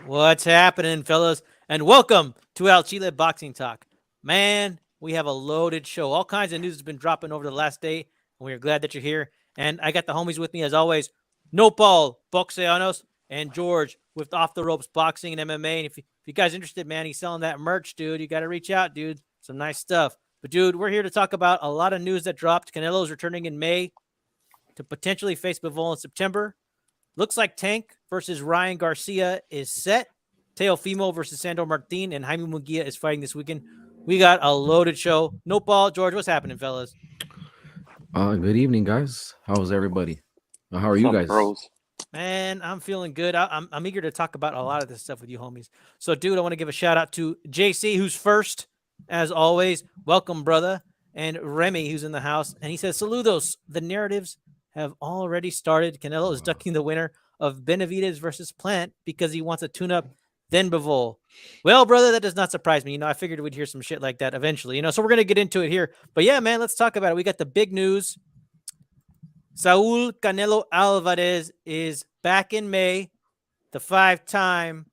What's happening, fellas? And welcome to El Chile Boxing Talk. Man, we have a loaded show. All kinds of news has been dropping over the last day, and we're glad that you're here. And I got the homies with me as always. Nopal, Boxeanos, and George with Off the Ropes Boxing and MMA. And if you guys are interested, man, he's selling that merch, dude. You got to reach out, dude. Some nice stuff. But, dude, we're here to talk about a lot of news that dropped. Canelo's returning in May to potentially face Bivol in September. Looks like Tank versus Ryan Garcia is set. Teofimo versus Sandor Martin and Jaime Munguia is fighting this weekend. We got a loaded show. No ball, George. What's happening, fellas? Good evening, guys. How's everybody? How are What's you up, guys? bros? Man, I'm feeling good. I'm eager to talk about a lot of this stuff with you, homies. So, dude, I want to give a shout out to JC, who's first, as always. Welcome, brother. And Remy, who's in the house. And he says, Saludos. The narratives have already started. Canelo is ducking the winner of Benavides versus Plant because he wants a tune-up, then Bivol. Well, brother, that does not surprise me. I figured we'd hear some shit like that eventually. So we're going to get into it here. But yeah, man, let's talk about it. We got the big news. Saul Canelo Alvarez is back in May, the 5-time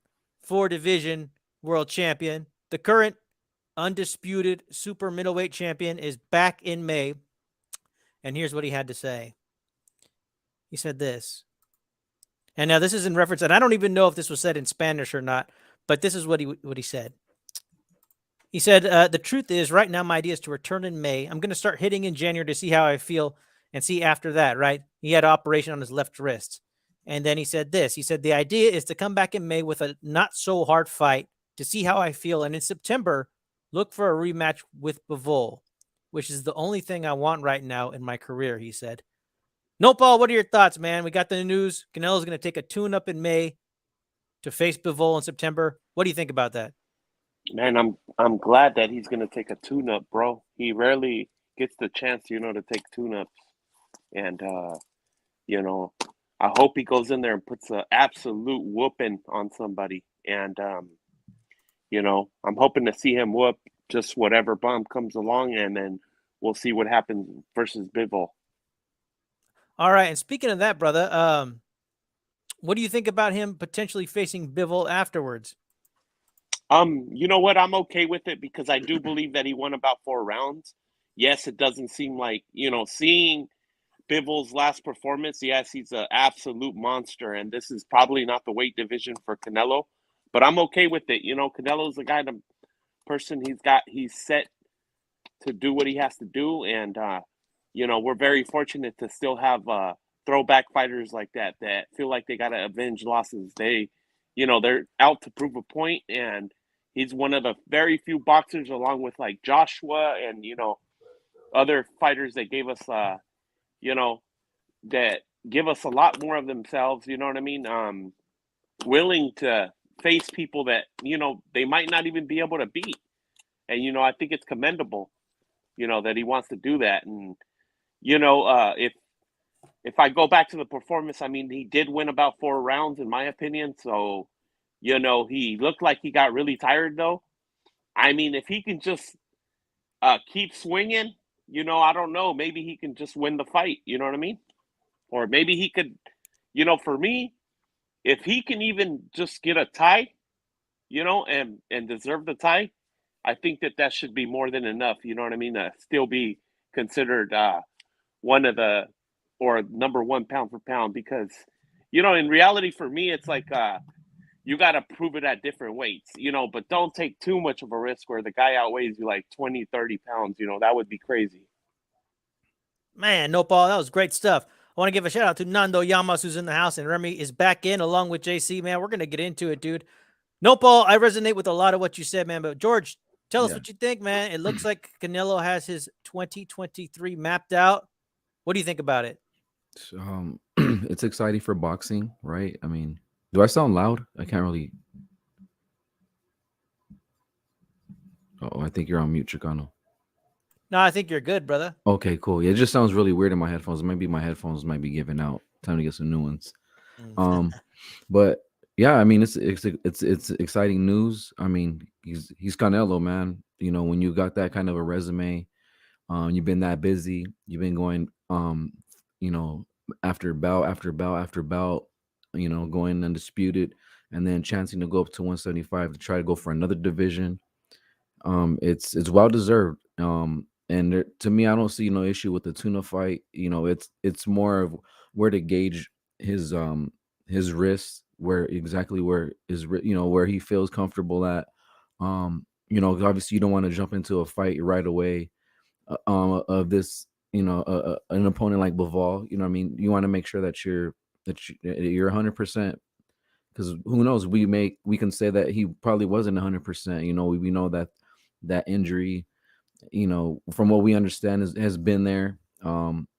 4-division world champion. The current undisputed super middleweight champion is back in May. And here's what he had to say. He said this. And now this is in reference, and I don't even know if this was said in Spanish or not, but this is what he said. He said, the truth is, right now my idea is to return in May. I'm going to start hitting in January to see how I feel and see after that, right? He had an operation on his left wrist. And then he said this. He said, the idea is to come back in May with a not-so-hard fight to see how I feel. And in September, look for a rematch with Bivol, which is the only thing I want right now in my career, he said. Nopal, what are your thoughts, man? We got the news. Canelo's going to take a tune-up in May to face Bivol in September. What do you think about that? Man, I'm glad that he's gonna take a tune-up, bro. He rarely gets the chance, to take tune-ups, and you know, I hope he goes in there and puts an absolute whooping on somebody, and I'm hoping to see him whoop just whatever bum comes along, and then we'll see what happens versus Bivol. All right, and speaking of that, brother, what do you think about him potentially facing Bivol afterwards? You know what? I'm okay with it because I do believe that he won about 4 rounds. Yes, it doesn't seem like, seeing Bivol's last performance, yes, he's an absolute monster, and this is probably not the weight division for Canelo, but I'm okay with it. Canelo's the guy, the person he's set to do what he has to do, and we're very fortunate to still have throwback fighters like that feel like they got to avenge losses. They're out to prove a point, and he's one of the very few boxers, along with like Joshua and other fighters that gave us that give us a lot more of themselves. You know what I mean? Willing to face people that they might not even be able to beat, and I think it's commendable. That he wants to do that, and if I go back to the performance, I mean, he did win about 4 rounds, in my opinion. So, he looked like he got really tired, though. I mean, if he can just keep swinging, I don't know. Maybe he can just win the fight. You know what I mean? Or maybe he could, for me, if he can even just get a tie, and deserve the tie, I think that should be more than enough. You know what I mean? To still be considered one of the or number one pound for pound, because in reality for me it's like you got to prove it at different weights, but don't take too much of a risk where the guy outweighs you like 20-30 pounds. That would be crazy. Man, Nopal, that was great stuff. I want to give a shout out to Nando Yamas, who's in the house, and Remy is back in along with JC. Man, we're going to get into it, dude. Nopal, I resonate with a lot of what you said, man, but George, tell us what you think, man. It looks like Canelo has his 2023 mapped out. What do you think about it? It's exciting for boxing, right? I mean, do I sound loud? I can't really. Oh, I think you're on mute, Chicano. No, I think you're good, brother. Okay, cool. Yeah, it just sounds really weird in my headphones. Maybe my headphones might be giving out. Time to get some new ones. But yeah, I mean, it's exciting news. I mean, he's Canelo, man. When you got that kind of a resume, you've been that busy. You've been going, after bout after bout after bout. Going undisputed. and then chancing to go up to 175 to try to go for another division. It's well deserved. And to me, I don't see no issue with the tuna fight. It's more of where to gauge his wrist, where exactly where is where he feels comfortable at. Obviously you don't want to jump into a fight right away of this, an opponent like Bivol. You know what I mean? You want to make sure that you're 100%, because who knows? We can say that he probably wasn't 100%. We know that injury, from what we understand, has been there.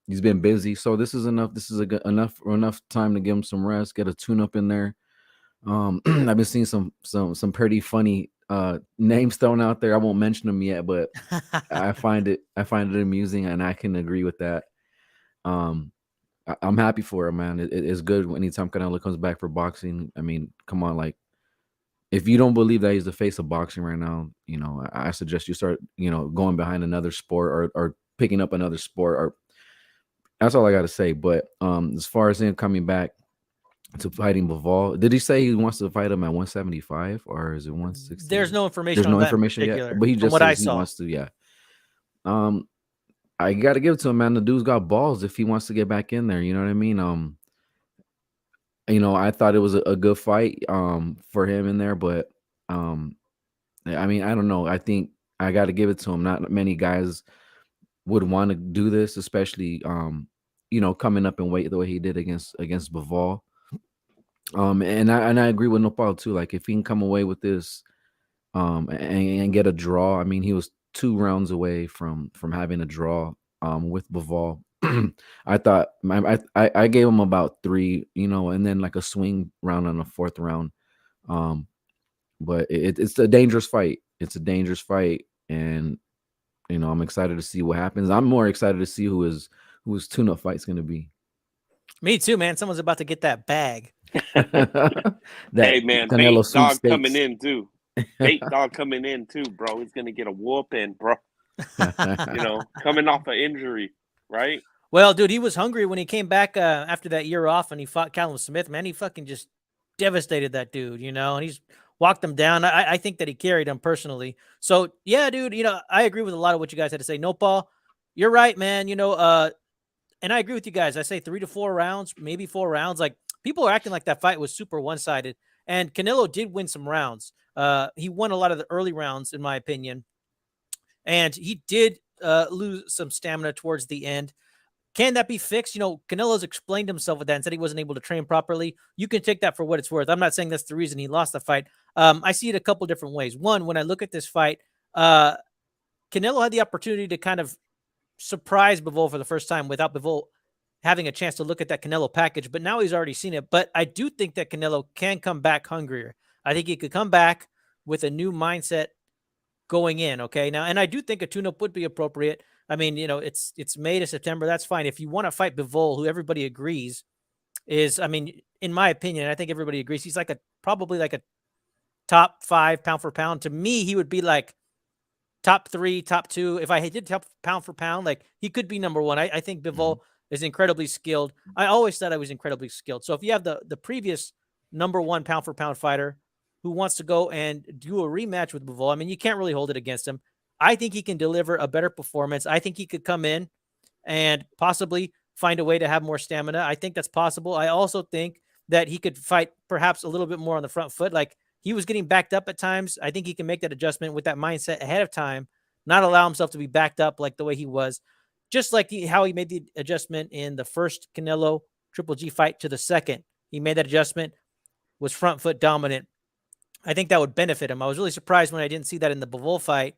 He's been busy, so this is enough. This is enough time to give him some rest, get a tune up in there. I've been seeing some pretty funny names thrown out there. I won't mention them yet, but I find it amusing, and I can agree with that. I'm happy for him, man. It's good anytime Canelo comes back for boxing. I mean, come on, like, if you don't believe that he's the face of boxing right now, I suggest you start, going behind another sport or picking up another sport. Or that's all I got to say. But as far as him coming back to fighting Bivol, did he say he wants to fight him at 175 or is it 160? There's no information. There's on no that information particular, yet, but he from just what I says he saw. wants to. Yeah. I got to give it to him, man. The dude's got balls if he wants to get back in there. You know what I mean? I thought it was a good fight for him in there, but I mean, I don't know. I think I got to give it to him. Not many guys would want to do this, especially coming up in weight the way he did against Bivol. And I agree with Nopal too. Like, if he can come away with this and get a draw. I mean, he was 2 rounds away from having a draw with Bivol. I thought I gave him about 3, and then like a swing round on the 4th round. But it's a dangerous fight. It's a dangerous fight, and I'm excited to see what happens. I'm more excited to see who his tune-up fight's going to be. Me too, man. Someone's about to get that bag. Hey, man, Canelo bait dog sweepstakes. coming in too. Bait dog coming in too, bro. He's gonna get a whooping, bro. Coming off an injury, right? Well, dude, he was hungry when he came back after that year off and he fought Callum Smith. Man, he fucking just devastated that dude, and he's walked him down. I think that he carried him personally. So, yeah, dude, I agree with a lot of what you guys had to say. Nopal, you're right, man. And I agree with you guys. I say 3 to 4 rounds, maybe 4 rounds. Like, people are acting like that fight was super one-sided. And Canelo did win some rounds. He won a lot of the early rounds, in my opinion. And he did lose some stamina towards the end. Can that be fixed? Canelo's explained himself with that and said he wasn't able to train properly. You can take that for what it's worth. I'm not saying that's the reason he lost the fight. I see it a couple different ways. One, when I look at this fight, Canelo had the opportunity to kind of surprise Bivol for the first time without Bivol having a chance to look at that Canelo package, but now he's already seen it. But I do think that Canelo can come back hungrier. I think he could come back with a new mindset going in. Okay. Now, and I do think a tune-up would be appropriate. I mean, it's May to September. That's fine. If you want to fight Bivol, who everybody agrees is, I mean, in my opinion, I think everybody agrees he's probably like a top 5 pound for pound. To me, he would be like top 3, top 2. If I did top pound for pound, like, he could be number 1. I think Bivol is incredibly skilled. I always thought I was incredibly skilled. So if you have the previous number 1 pound for pound fighter who wants to go and do a rematch with Bivol, I mean, you can't really hold it against him. I think he can deliver a better performance. I think he could come in and possibly find a way to have more stamina. I think that's possible. I also think that he could fight perhaps a little bit more on the front foot. Like, he was getting backed up at times. I think he can make that adjustment with that mindset ahead of time, not allow himself to be backed up like the way he was. Just like how he made the adjustment in the first Canelo Triple G fight to the second. He made that adjustment, was front foot dominant. I think that would benefit him. I was really surprised when I didn't see that in the Bivol fight.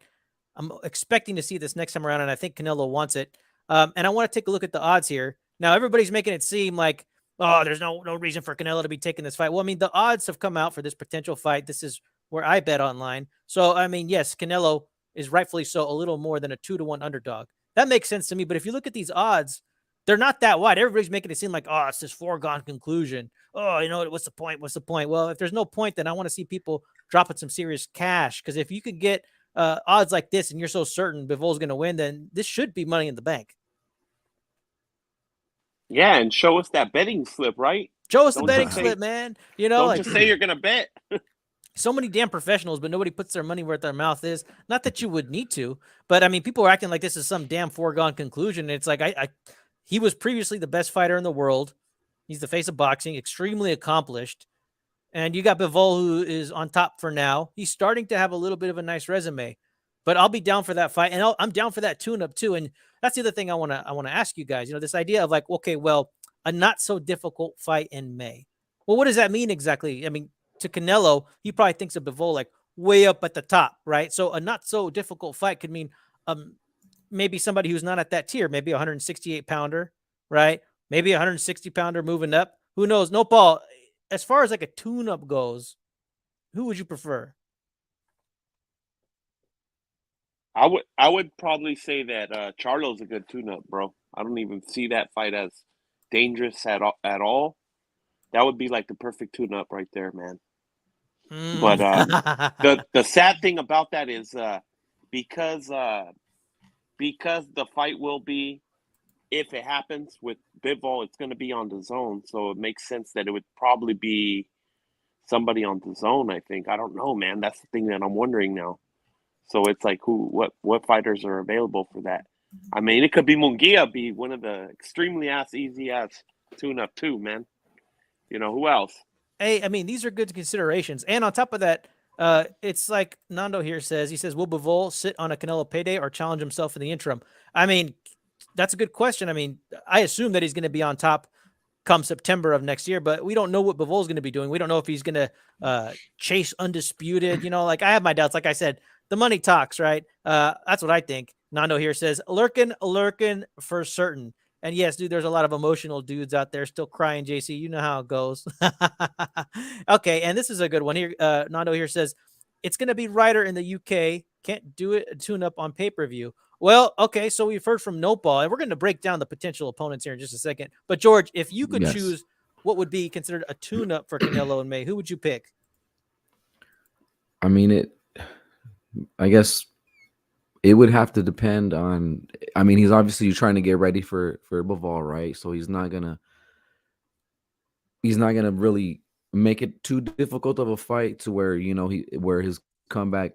I'm expecting to see this next time around, and I think Canelo wants it. And I want to take a look at the odds here. Now, everybody's making it seem like, oh, there's no reason for Canelo to be taking this fight. Well, I mean, the odds have come out for this potential fight. This is where I bet online. So, I mean, yes, Canelo is rightfully so a little more than a 2-1 underdog. That makes sense to me. But if you look at these odds, they're not that wide. Everybody's making it seem like, oh, it's this foregone conclusion. Oh, what's the point? What's the point? Well, if there's no point, then I want to see people dropping some serious cash. Because if you could get odds like this and you're so certain Bivol's going to win, then this should be money in the bank. Yeah, and show us that betting slip, right? Show us the Don't betting just say slip, man. You know, don't like just say you're gonna bet. so many damn professionals, but nobody puts their money where their mouth is. Not that you would need to, but I mean, people are acting like this is some damn foregone conclusion. It's like he was previously the best fighter in the world. He's the face of boxing, extremely accomplished. And you got Bivol, who is on top for now. He's starting to have a little bit of a nice resume, but I'll be down for that fight, and I'm down for that tune-up too. And that's the other thing I want to ask you guys. You know, this idea of like, okay, well, a not so difficult fight in May. Well, what does that mean exactly? I mean, to Canelo, he probably thinks of Bivol like way up at the top, right? So a not so difficult fight could mean maybe somebody who's not at that tier, maybe a 168 pounder, right? Maybe a 160 pounder moving up. Who knows? No, Paul. As far as like a tune-up goes, who would you prefer? I would probably say that Charlo's a good tune-up, bro. I don't even see that fight as dangerous at all. That would be like the perfect tune-up right there, man. But the sad thing about that is because the fight will be, if it happens with Bivol, it's going to be on the zone, so it makes sense that it would probably be somebody on the zone. I think. I don't know, man. That's the thing that I'm wondering now. So it's like what fighters are available for that? I mean, it could be Munguia, be one of the extremely easy tune-up too, man. You know who else? Hey, I mean, these are good considerations. And on top of that, it's like Nando here says, he says, will Bivol sit on a Canelo payday or challenge himself in the interim? I mean, that's a good question. I mean, I assume that he's going to be on top come September of next year, but we don't know what Bivol's going to be doing. We don't know if he's going to chase undisputed. You know, like I have my doubts. Like I said, the money talks, right? That's what I think. Nando here says, lurking for certain. And yes, dude, there's a lot of emotional dudes out there still crying, JC. You know how it goes. Okay, and this is a good one here. Nando here says, it's going to be Ryder in the UK. Can't do it, tune up on pay-per-view. Well, okay, so we've heard from Nopal, and we're going to break down the potential opponents here in just a second. But, George, if you could choose what would be considered a tune-up for Canelo in May, who would you pick? I mean, I guess it would have to depend on. I mean, he's obviously trying to get ready for Bivol, right? So he's not gonna really make it too difficult of a fight to where where his comeback,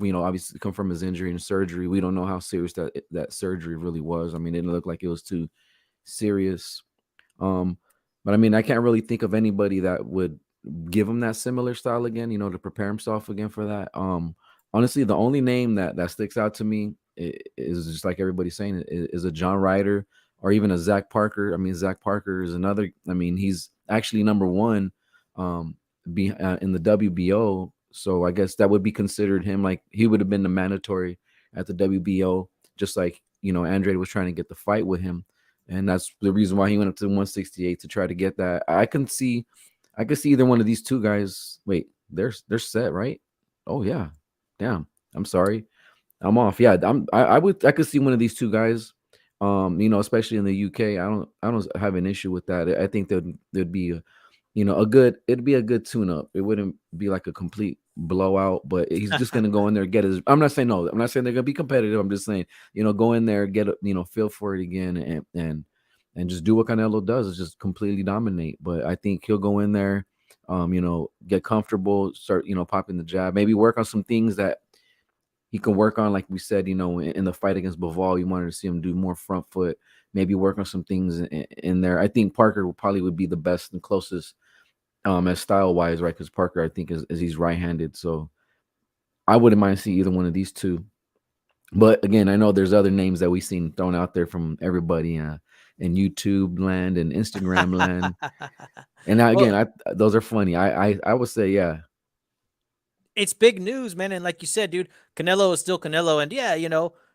obviously come from his injury and surgery. We don't know how serious that surgery really was. I mean, it didn't look like it was too serious. But I mean, I can't really think of anybody that would give him that similar style again, to prepare himself again for that. Honestly, the only name that sticks out to me is just like everybody's saying is a John Ryder or even a Zach Parker. I mean, Zach Parker is another. I mean, he's actually number one in the WBO. So I guess that would be considered him. Like he would have been the mandatory at the WBO, just like Andrade was trying to get the fight with him, and that's the reason why he went up to 168 to try to get that. I could see either one of these two guys. Wait, they're set, right? Oh yeah, damn. I'm sorry, I'm off. Yeah, I could see one of these two guys. Especially in the UK, I don't have an issue with that. I think there'd be it'd be a good tune-up. It wouldn't be like a complete blowout, but he's just gonna go in there, get his. I'm not saying they're gonna be competitive. I'm just saying, go in there, get feel for it again, and just do what Canelo does, is just completely dominate. But I think he'll go in there, get comfortable, start popping the jab, maybe work on some things that he can work on, like we said, in the fight against Bivol. You wanted to see him do more front foot, maybe work on some things in there. I think Parker would be the best and closest as style wise, right? Because Parker, I think, is he's right-handed, so I wouldn't mind see either one of these two. But again, I know there's other names that we've seen thrown out there from everybody in YouTube land and Instagram land. And now, again, those are funny. I would say, yeah. It's big news, man. And like you said, dude, Canelo is still Canelo. And yeah,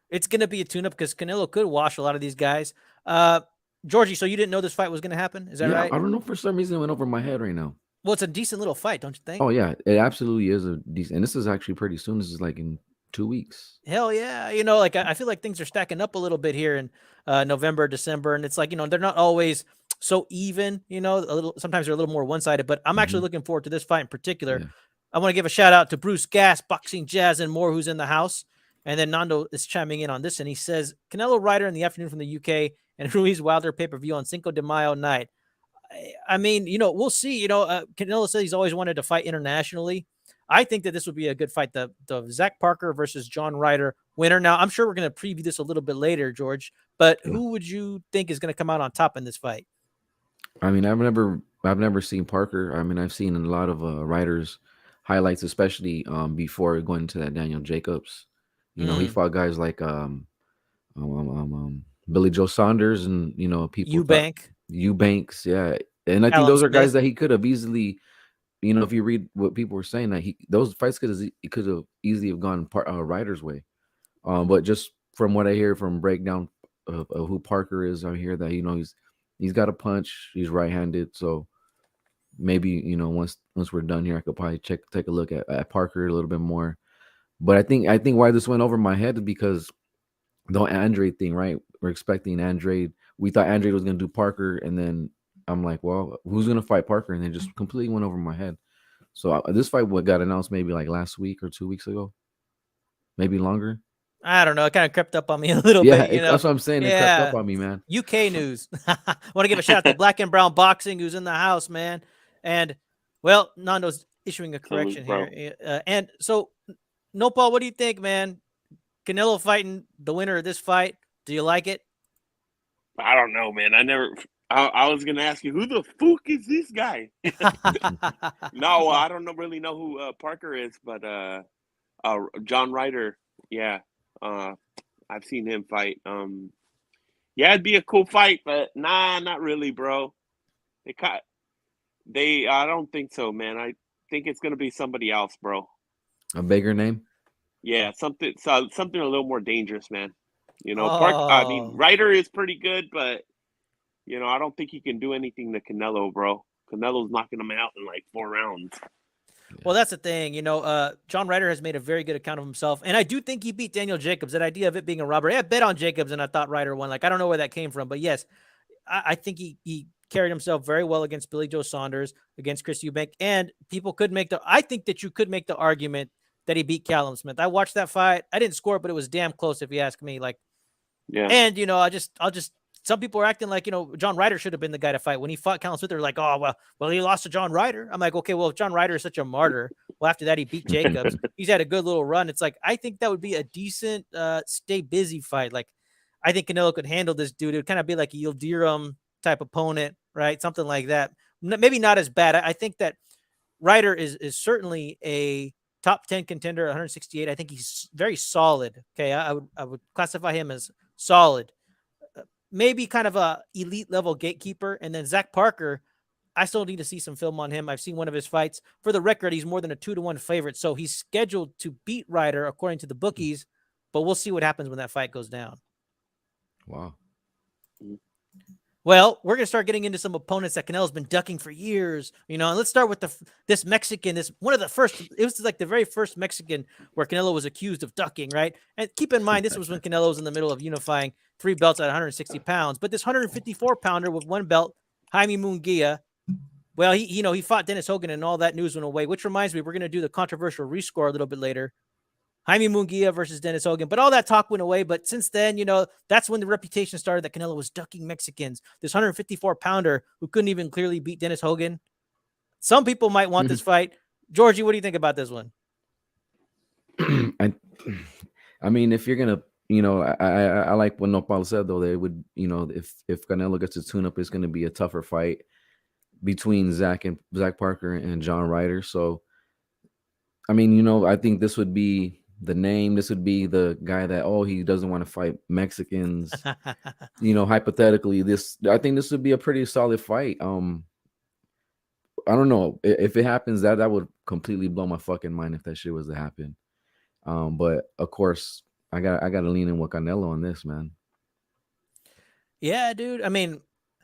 it's going to be a tune-up because Canelo could wash a lot of these guys. Georgie, so you didn't know this fight was going to happen? Is that right? I don't know. For some reason, it went over my head right now. Well, it's a decent little fight, don't you think? Oh, yeah. It absolutely is a decent. And this is actually pretty soon. This is like in 2 weeks. Hell yeah. Like I feel like things are stacking up a little bit here in November, December. And it's like, they're not always so even, sometimes they're a little more one-sided. But I'm actually looking forward to this fight in particular. Yeah. I want to give a shout out to Bruce Gass, Boxing Jazz, and more, who's in the house. And then Nando is chiming in on this, and he says, Canelo Ryder in the afternoon from the UK and Ruiz Wilder pay-per-view on Cinco de Mayo night. I mean, we'll see. Canelo says he's always wanted to fight internationally. I think that this would be a good fight. The Zach Parker versus John Ryder winner. Now, I'm sure we're going to preview this a little bit later, George. But Yeah. who would you think is going to come out on top in this fight? I mean, I've never seen Parker. I mean, I've seen a lot of Ryder's highlights, especially before going to that Daniel Jacobs. He fought guys like Billy Joe Saunders and people Eubanks, yeah. And I think Callum those are guys Smith. that he could have easily, if you read what people were saying, that those fights could have easily have gone Ryder's way. But just from what I hear from breakdown of who Parker is, I hear that he's got a punch. He's right-handed, so maybe once we're done here, I could probably take a look at Parker a little bit more. But I think why this went over my head is because the Andrade thing, right? We're expecting Andrade. We thought Andrade was gonna do Parker, and then I'm like, well, who's gonna fight Parker? And then just completely went over my head. So this fight got announced maybe like last week or 2 weeks ago, maybe longer. I don't know. It kind of crept up on me a little Yeah, bit. that's what I'm saying. It crept up on me, man. UK news. Want to give a shout out to Black and Brown Boxing, who's in the house, man. And well, Nando's issuing a correction here. And so, Nopal, what do you think, man? Canelo fighting the winner of this fight. Do you like it? I don't know, man. I was gonna ask you, who the fuck is this guy? No, I don't really know who Parker is, but John Ryder, yeah. I've seen him fight. Yeah, it'd be a cool fight, but nah, not really, bro. I don't think so, man. I think it's gonna be somebody else, bro. A bigger name? Yeah, something a little more dangerous, man. I mean, Ryder is pretty good, but I don't think he can do anything to Canelo, bro. Canelo's knocking him out in like 4 rounds. Well, that's the thing. John Ryder has made a very good account of himself, and I do think he beat Daniel Jacobs. That idea of it being a robbery, I bet on Jacobs, and I thought Ryder won. Like, I don't know where that came from, but yes, I think he carried himself very well against Billy Joe Saunders, against Chris Eubank, and people could I think that you could make the argument that he beat Callum Smith. I watched that fight. I didn't score it, but it was damn close, if you ask me. Like, yeah. And I'll just. Some people are acting like, John Ryder should have been the guy to fight. When he fought Callum Smith, they're like, oh, well, he lost to John Ryder. I'm like, okay, well, if John Ryder is such a martyr, well, after that, he beat Jacobs. He's had a good little run. It's like, I think that would be a decent stay busy fight. Like, I think Canelo could handle this dude. It would kind of be like a Yildirim type opponent, right? Something like that. Maybe not as bad. I think that Ryder is certainly a top 10 contender, 168. I think he's very solid. Okay, I would classify him as solid. Maybe kind of a elite level gatekeeper. And then Zach Parker, I still need to see some film on him. I've seen one of his fights. For the record, he's more than a 2-1 favorite. So he's scheduled to beat Ryder according to the bookies, but we'll see what happens when that fight goes down. Wow. Well, we're going to start getting into some opponents that Canelo's been ducking for years, and let's start with this Mexican, it was like the very first Mexican where Canelo was accused of ducking, right? And keep in mind, this was when Canelo was in the middle of unifying 3 belts at 160 pounds, but this 154 pounder with 1 belt, Jaime Munguia, well, he fought Dennis Hogan and all that news went away, which reminds me, we're going to do the controversial rescore a little bit later. Jaime Munguia versus Dennis Hogan. But all that talk went away. But since then, that's when the reputation started that Canelo was ducking Mexicans. This 154-pounder who couldn't even clearly beat Dennis Hogan. Some people might want this fight. Georgie, what do you think about this one? I mean, if you're going to, I like what Nopal said, though. They would, if Canelo gets a tune-up, it's going to be a tougher fight between Zach Parker and John Ryder. So, I mean, I think this would be the name. This would be the guy that, he doesn't want to fight Mexicans. Hypothetically, I think this would be a pretty solid fight. I don't know if it happens. That would completely blow my fucking mind if that shit was to happen. But of course, I got to lean in with Canelo on this, man. Yeah, dude. I mean,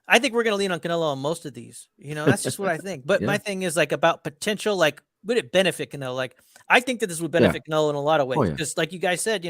I think we're gonna lean on Canelo on most of these. That's just what I think. But my thing is like about potential, like, would it benefit Canelo? Like, I think that this would benefit Canelo in a lot of ways. Because like you guys said,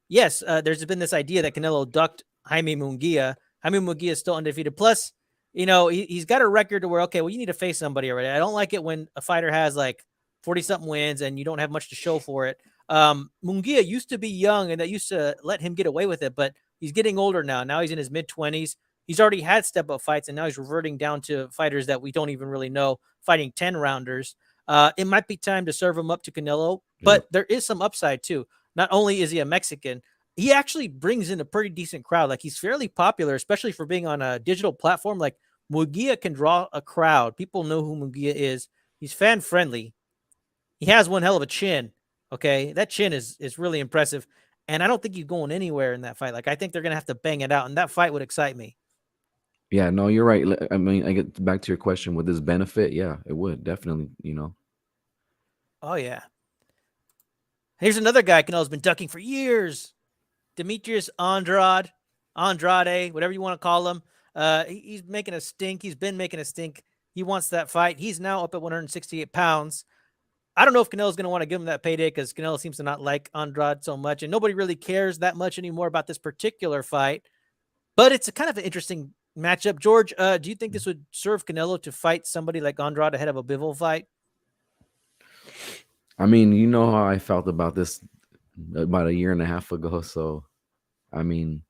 yes, there's been this idea that Canelo ducked Jaime Munguia. Jaime Munguia is still undefeated. Plus, he's got a record to where, okay, well, you need to face somebody already. I don't like it when a fighter has like 40-something wins and you don't have much to show for it. Munguia used to be young and that used to let him get away with it, but he's getting older now. Now he's in his mid-20s. He's already had step up fights, and now he's reverting down to fighters that we don't even really know, fighting 10 rounders. It might be time to serve him up to Canelo, but there is some upside too. Not only is he a Mexican, he actually brings in a pretty decent crowd. Like, he's fairly popular, especially for being on a digital platform. Like, Munguia can draw a crowd. People know who Munguia is. He's fan friendly. He has one hell of a chin. Okay, that chin is really impressive, and I don't think he's going anywhere in that fight. Like, I think they're gonna have to bang it out, and that fight would excite me. Yeah, no, you're right. I mean, I get back to your question, would this benefit? Yeah, it would definitely. Oh yeah. Here's another guy Canelo's been ducking for years. Demetrius Andrade, whatever you want to call him. He's making a stink. He's been making a stink. He wants that fight. He's now up at 168 pounds. I don't know if Canelo's going to want to give him that payday because Canelo seems to not like Andrade so much, and nobody really cares that much anymore about this particular fight. But it's a kind of an interesting matchup. George, do you think this would serve Canelo to fight somebody like Andrade ahead of a Bivol fight? I mean, you know how I felt about this about a year and a half ago. So, I mean,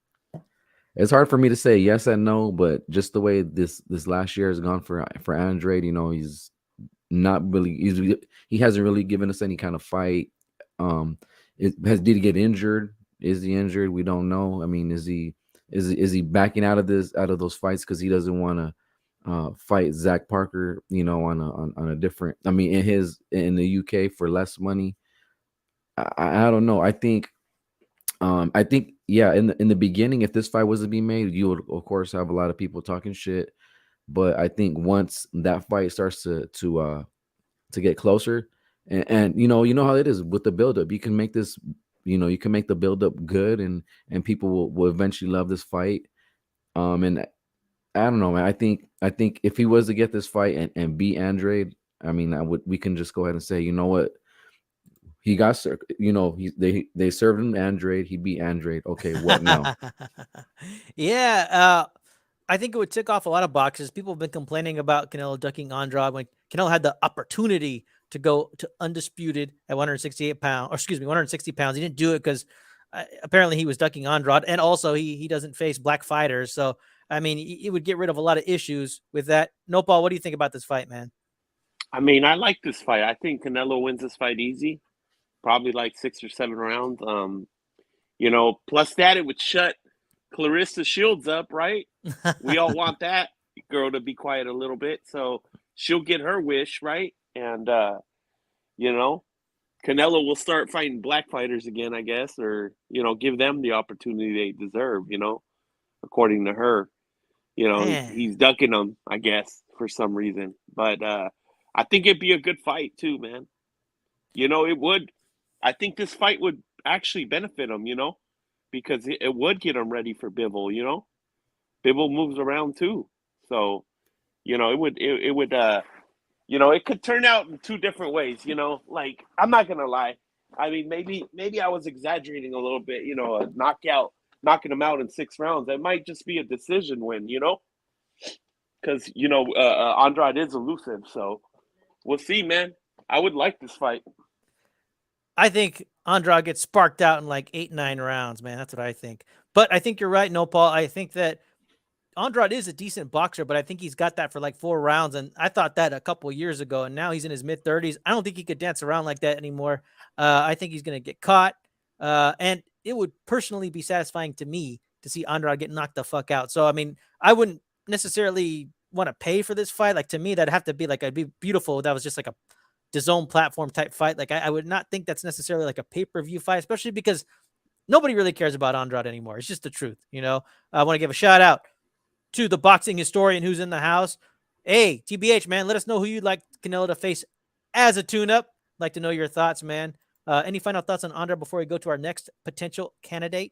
it's hard for me to say yes and no, but just the way this last year has gone for Andrade, he's not really he hasn't really given us any kind of fight. Did he get injured? Is he injured? We don't know. I mean, is he backing out of those fights because he doesn't want to fight Zach Parker, on a different, I mean, in the UK for less money. I don't know. I think yeah, in the beginning, if this fight was to be made, you would of course have a lot of people talking shit. But I think once that fight starts to get closer, and you know how it is with the buildup, you can make this, you can make the buildup good, and people will eventually love this fight. And I don't know, man. I think if he was to get this fight and beat Andrade, I mean, we can just go ahead and say, you know what, he got, they served him Andrade, he beat Andrade. Okay, what now? Yeah, I think it would tick off a lot of boxes. People have been complaining about Canelo ducking Andrade when Canelo had the opportunity to go to undisputed at 168 pounds, or excuse me, 160 pounds. He didn't do it because apparently he was ducking Andrade, and also he doesn't face black fighters. So, I mean, it would get rid of a lot of issues with that. Nopal, what do you think about this fight, man? I mean, I like this fight. I think Canelo wins this fight easy, probably like 6 or 7 rounds. Plus that it would shut Clarissa Shields up, right? We all want that girl to be quiet a little bit, so she'll get her wish, right? And Canelo will start fighting black fighters again, I guess, or give them the opportunity they deserve. According to her, he's ducking them, I guess, for some reason. But I think it'd be a good fight too, man. It would. I think this fight would actually benefit him, because it would get him ready for Bivol. Bivol moves around too, so it would. It could turn out in 2 different ways. Like, I'm not gonna lie. I mean, maybe I was exaggerating a little bit. A knockout, knocking him out in 6 rounds. It might just be a decision win. Because Andrade is elusive. So we'll see, man. I would like this fight. I think Andrade gets sparked out in like 8, 9 rounds, man. That's what I think. But I think you're right, Nopal. I think that Andrade is a decent boxer, but I think he's got that for like 4 rounds. And I thought that a couple of years ago, and now he's in his mid-30s. I don't think he could dance around like that anymore. I think he's going to get caught. And it would personally be satisfying to me to see Andrade get knocked the fuck out. So, I mean, I wouldn't necessarily want to pay for this fight. Like, to me, that'd have to be like, it'd be beautiful. That was just like a DAZN platform type fight. Like, I would not think that's necessarily like a pay-per-view fight, especially because nobody really cares about Andrade anymore. It's just the truth. I want to give a shout out to the boxing historian who's in the house. Hey, TBH, man, let us know who you'd like Canelo to face as a tune-up. Like to know your thoughts, man. Any final thoughts on Andrade before we go to our next potential candidate?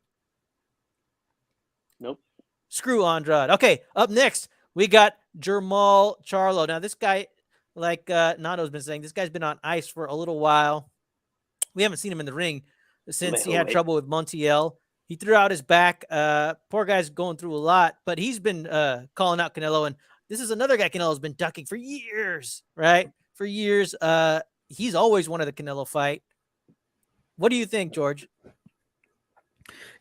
Nope. Screw Andrade. Okay, up next, we got Jermall Charlo. Now, this guy, like Nano's been saying, this guy's been on ice for a little while. We haven't seen him in the ring since he had trouble with Montiel. He threw out his back. Poor guy's going through a lot, but he's been calling out Canelo. And this is another guy Canelo's been ducking for years, right? For years. He's always wanted the Canelo fight. What do you think, George?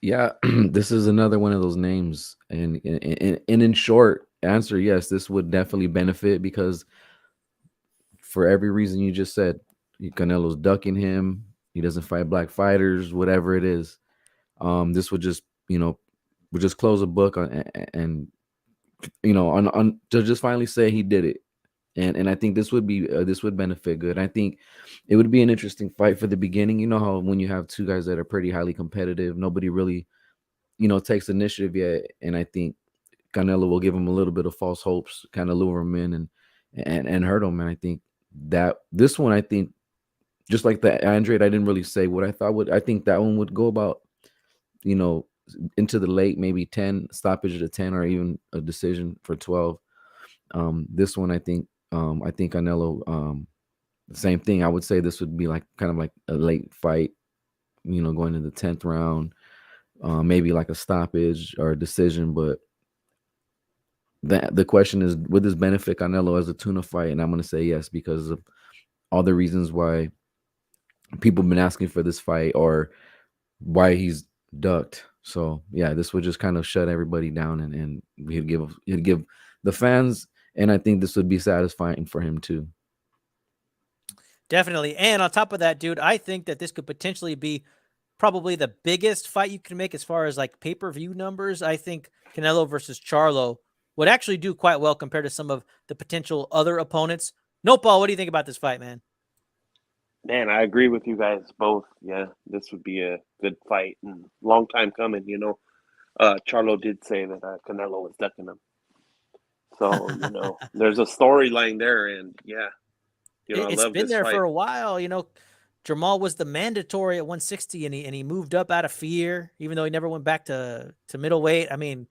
Yeah, this is another one of those names, and in short answer, yes, this would definitely benefit because for every reason you just said, Canelo's ducking him. He doesn't fight black fighters, whatever it is. This would just, would just close a book and on to just finally say he did it. And I think this would benefit good. I think it would be an interesting fight for the beginning. You know how when you have two guys that are pretty highly competitive, nobody really takes initiative yet, and I think Canelo will give him a little bit of false hopes, kind of lure him in and hurt him. And I think that this one, I think just like the Android, I didn't really say what I thought would. I think that one would go about you know into the late, maybe 10 stoppage to 10, or even a decision for 12. This one, I think Canelo, the same thing. I would say this would be like kind of like a late fight, going to the 10th round, maybe like a stoppage or a decision. But the question is, would this benefit Canelo as a tuna fight? And I'm going to say yes, because of all the reasons why people have been asking for this fight, or why he's ducked. So yeah, this would just kind of shut everybody down, and he'd give the fans, and I think this would be satisfying for him too. Definitely. And on top of that, dude, I think that this could potentially be probably the biggest fight you can make as far as like pay-per-view numbers. I think Canelo versus Charlo would actually do quite well compared to some of the potential other opponents. Nopal, what do you think about this fight, man? Man, I agree with you guys both. Yeah, this would be a good fight and long time coming. Charlo did say that Canelo was ducking him, so there's a storyline there, and yeah, I It's love been this there for fight. a while. Jamal was the mandatory at 160, and he moved up out of fear, even though he never went back to middleweight. I mean,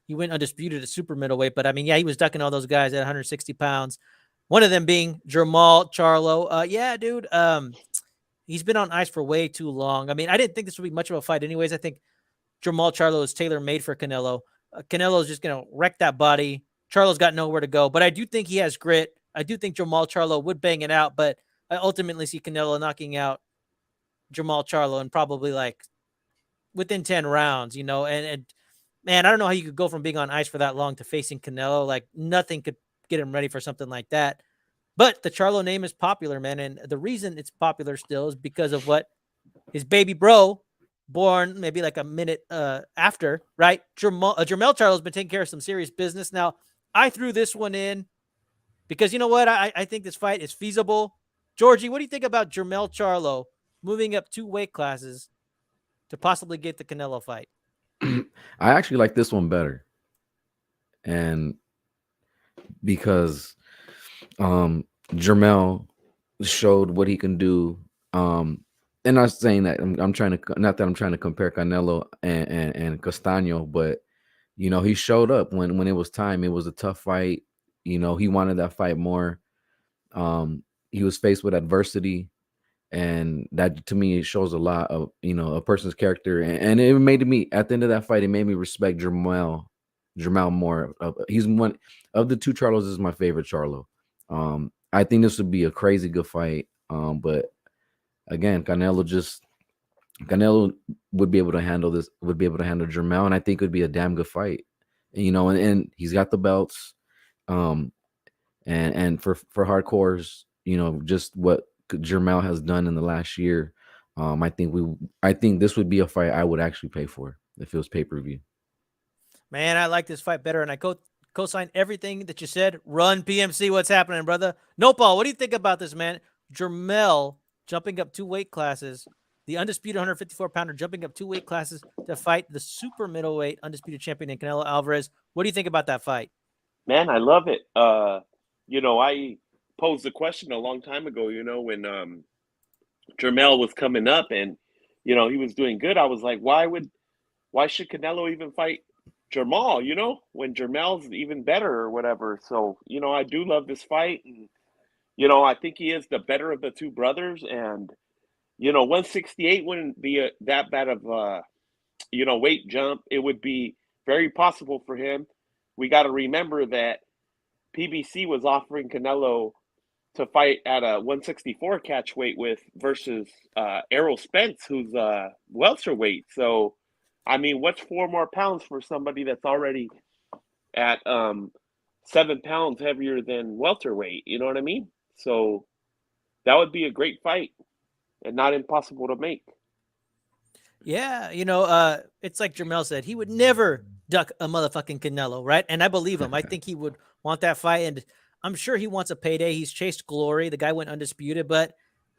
he went undisputed at super middleweight, but I mean, yeah, he was ducking all those guys at 160 pounds. One of them being Jamal Charlo. Yeah, dude. He's been on ice for way too long. I mean, I didn't think this would be much of a fight, anyways. I think Jamal Charlo is tailor made for Canelo. Canelo's just gonna wreck that body. Charlo's got nowhere to go, but I do think he has grit. I do think Jamal Charlo would bang it out, but I ultimately see Canelo knocking out Jamal Charlo and probably like within 10 rounds, and man, I don't know how you could go from being on ice for that long to facing Canelo. Like nothing could get him ready for something like that. But the Charlo name is popular, man. And the reason it's popular still is because of what his baby bro, born maybe like a minute after, right? Jermel Charlo's been taking care of some serious business. Now, I threw this one in because you know what? I think this fight is feasible. Georgie, what do you think about Jermel Charlo moving up 2 weight classes to possibly get the Canelo fight? I actually like this one better, and because Jermel showed what he can do. And not saying that I'm trying to, not that I'm trying to compare Canelo and Castano, but he showed up when it was time. It was a tough fight. He wanted that fight more. He was faced with adversity, and that to me it shows a lot of a person's character. And it made me, at the end of that fight, it made me respect Jermel more. He's one of the two Charlos is my favorite Charlo. I think this would be a crazy good fight. But again, Canelo would be able to handle this, would be able to handle Jermel, and I think it would be a damn good fight. And he's got the belts. Um, and for hardcores, just what Jermel has done in the last year. I think this would be a fight I would actually pay for if it was pay-per-view. Man, I like this fight better, and I co-sign everything that you said. Run PMC, what's happening, brother? Nopal, what do you think about this, man? Jermel jumping up 2 weight classes, the undisputed 154-pounder jumping up 2 weight classes to fight the super middleweight undisputed champion in Canelo Alvarez. What do you think about that fight? Man, I love it. I posed the question a long time ago. When Jermel was coming up and he was doing good. I was like, why should Canelo even fight Jermel? When Jermel's even better or whatever. So I do love this fight, and I think he is the better of the two brothers, and 168 wouldn't be that bad of weight jump. It would be very possible for him. We got to remember that PBC was offering Canelo to fight at a 164 catch weight with versus Errol Spence, who's welterweight. So I mean, what's 4 more pounds for somebody that's already at 7 pounds heavier than welterweight? You know what I mean? So that would be a great fight and not impossible to make. Yeah, it's like Jermel said, he would never duck a motherfucking Canelo, right? And I believe him. I think he would want that fight, and I'm sure he wants a payday. He's chased glory. The guy went undisputed, but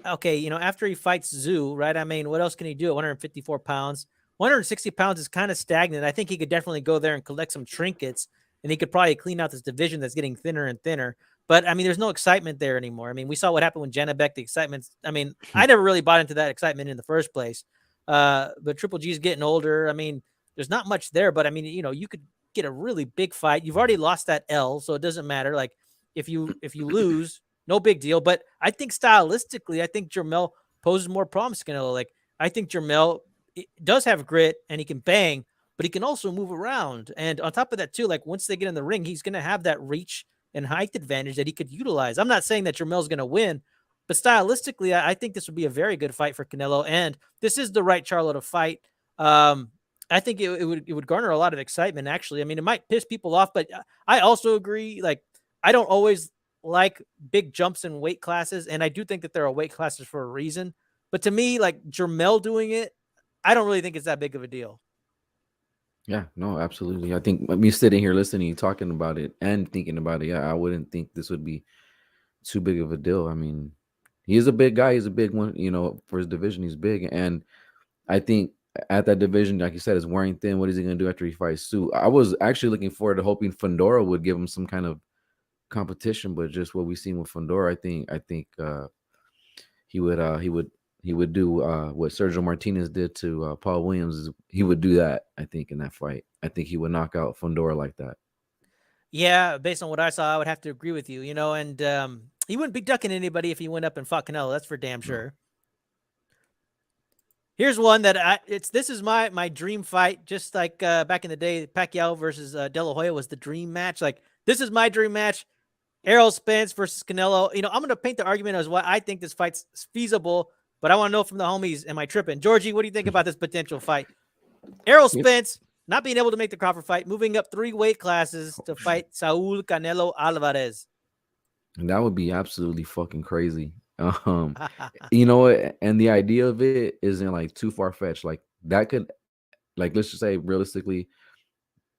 okay, after he fights Zoo, right? I mean, what else can he do at 154 pounds? 160 pounds is kind of stagnant. I think he could definitely go there and collect some trinkets, and he could probably clean out this division that's getting thinner and thinner. But I mean, there's no excitement there anymore. I mean, we saw what happened with Janabek. The excitement. I mean, I never really bought into that excitement in the first place. But Triple G's getting older. I mean, there's not much there, but I mean, you could get a really big fight. You've already lost that L, so it doesn't matter. Like if you lose, no big deal. But I think stylistically, I think Jermel poses more problems to Canelo. Like I think Jermel does have grit and he can bang, but he can also move around. And on top of that, too, like once they get in the ring, he's gonna have that reach and height advantage that he could utilize. I'm not saying that Jermel's gonna win, but stylistically, I think this would be a very good fight for Canelo, and this is the right Charlo to fight. I think it would garner a lot of excitement. Actually, I mean, it might piss people off, but I also agree. Like, I don't always like big jumps in weight classes, and I do think that there are weight classes for a reason. But to me, like Jermel doing it, I don't really think it's that big of a deal. Yeah, no, absolutely. I think me sitting here listening, talking about it, and thinking about it, yeah, I wouldn't think this would be too big of a deal. I mean, he is a big guy. He's a big one, for his division. He's big, and I think at that division, like you said, is wearing thin. What is he going to do after he fights Sue? I was actually looking forward to hoping Fundora would give him some kind of competition, but just what we've seen with Fundora, I think he would do what Sergio Martinez did to Paul Williams. He would do that. I think in that fight, I think he would knock out Fundora like that. Yeah, based on what I saw, I would have to agree with you. And he wouldn't be ducking anybody if he went up and fought Canelo. That's for damn sure. No. Here's one that this is my dream fight. Just like back in the day, Pacquiao versus De La Hoya was the dream match. Like this is my dream match. Errol Spence versus Canelo. I'm going to paint the argument as why I think this fight's feasible, but I want to know from the homies, am I tripping? Georgie, what do you think about this potential fight? Errol Spence not being able to make the Crawford fight, moving up 3 weight classes to fight Saul Canelo Alvarez. And that would be absolutely fucking crazy. You know what? And the idea of it isn't like too far fetched. Like that could, like, let's just say realistically,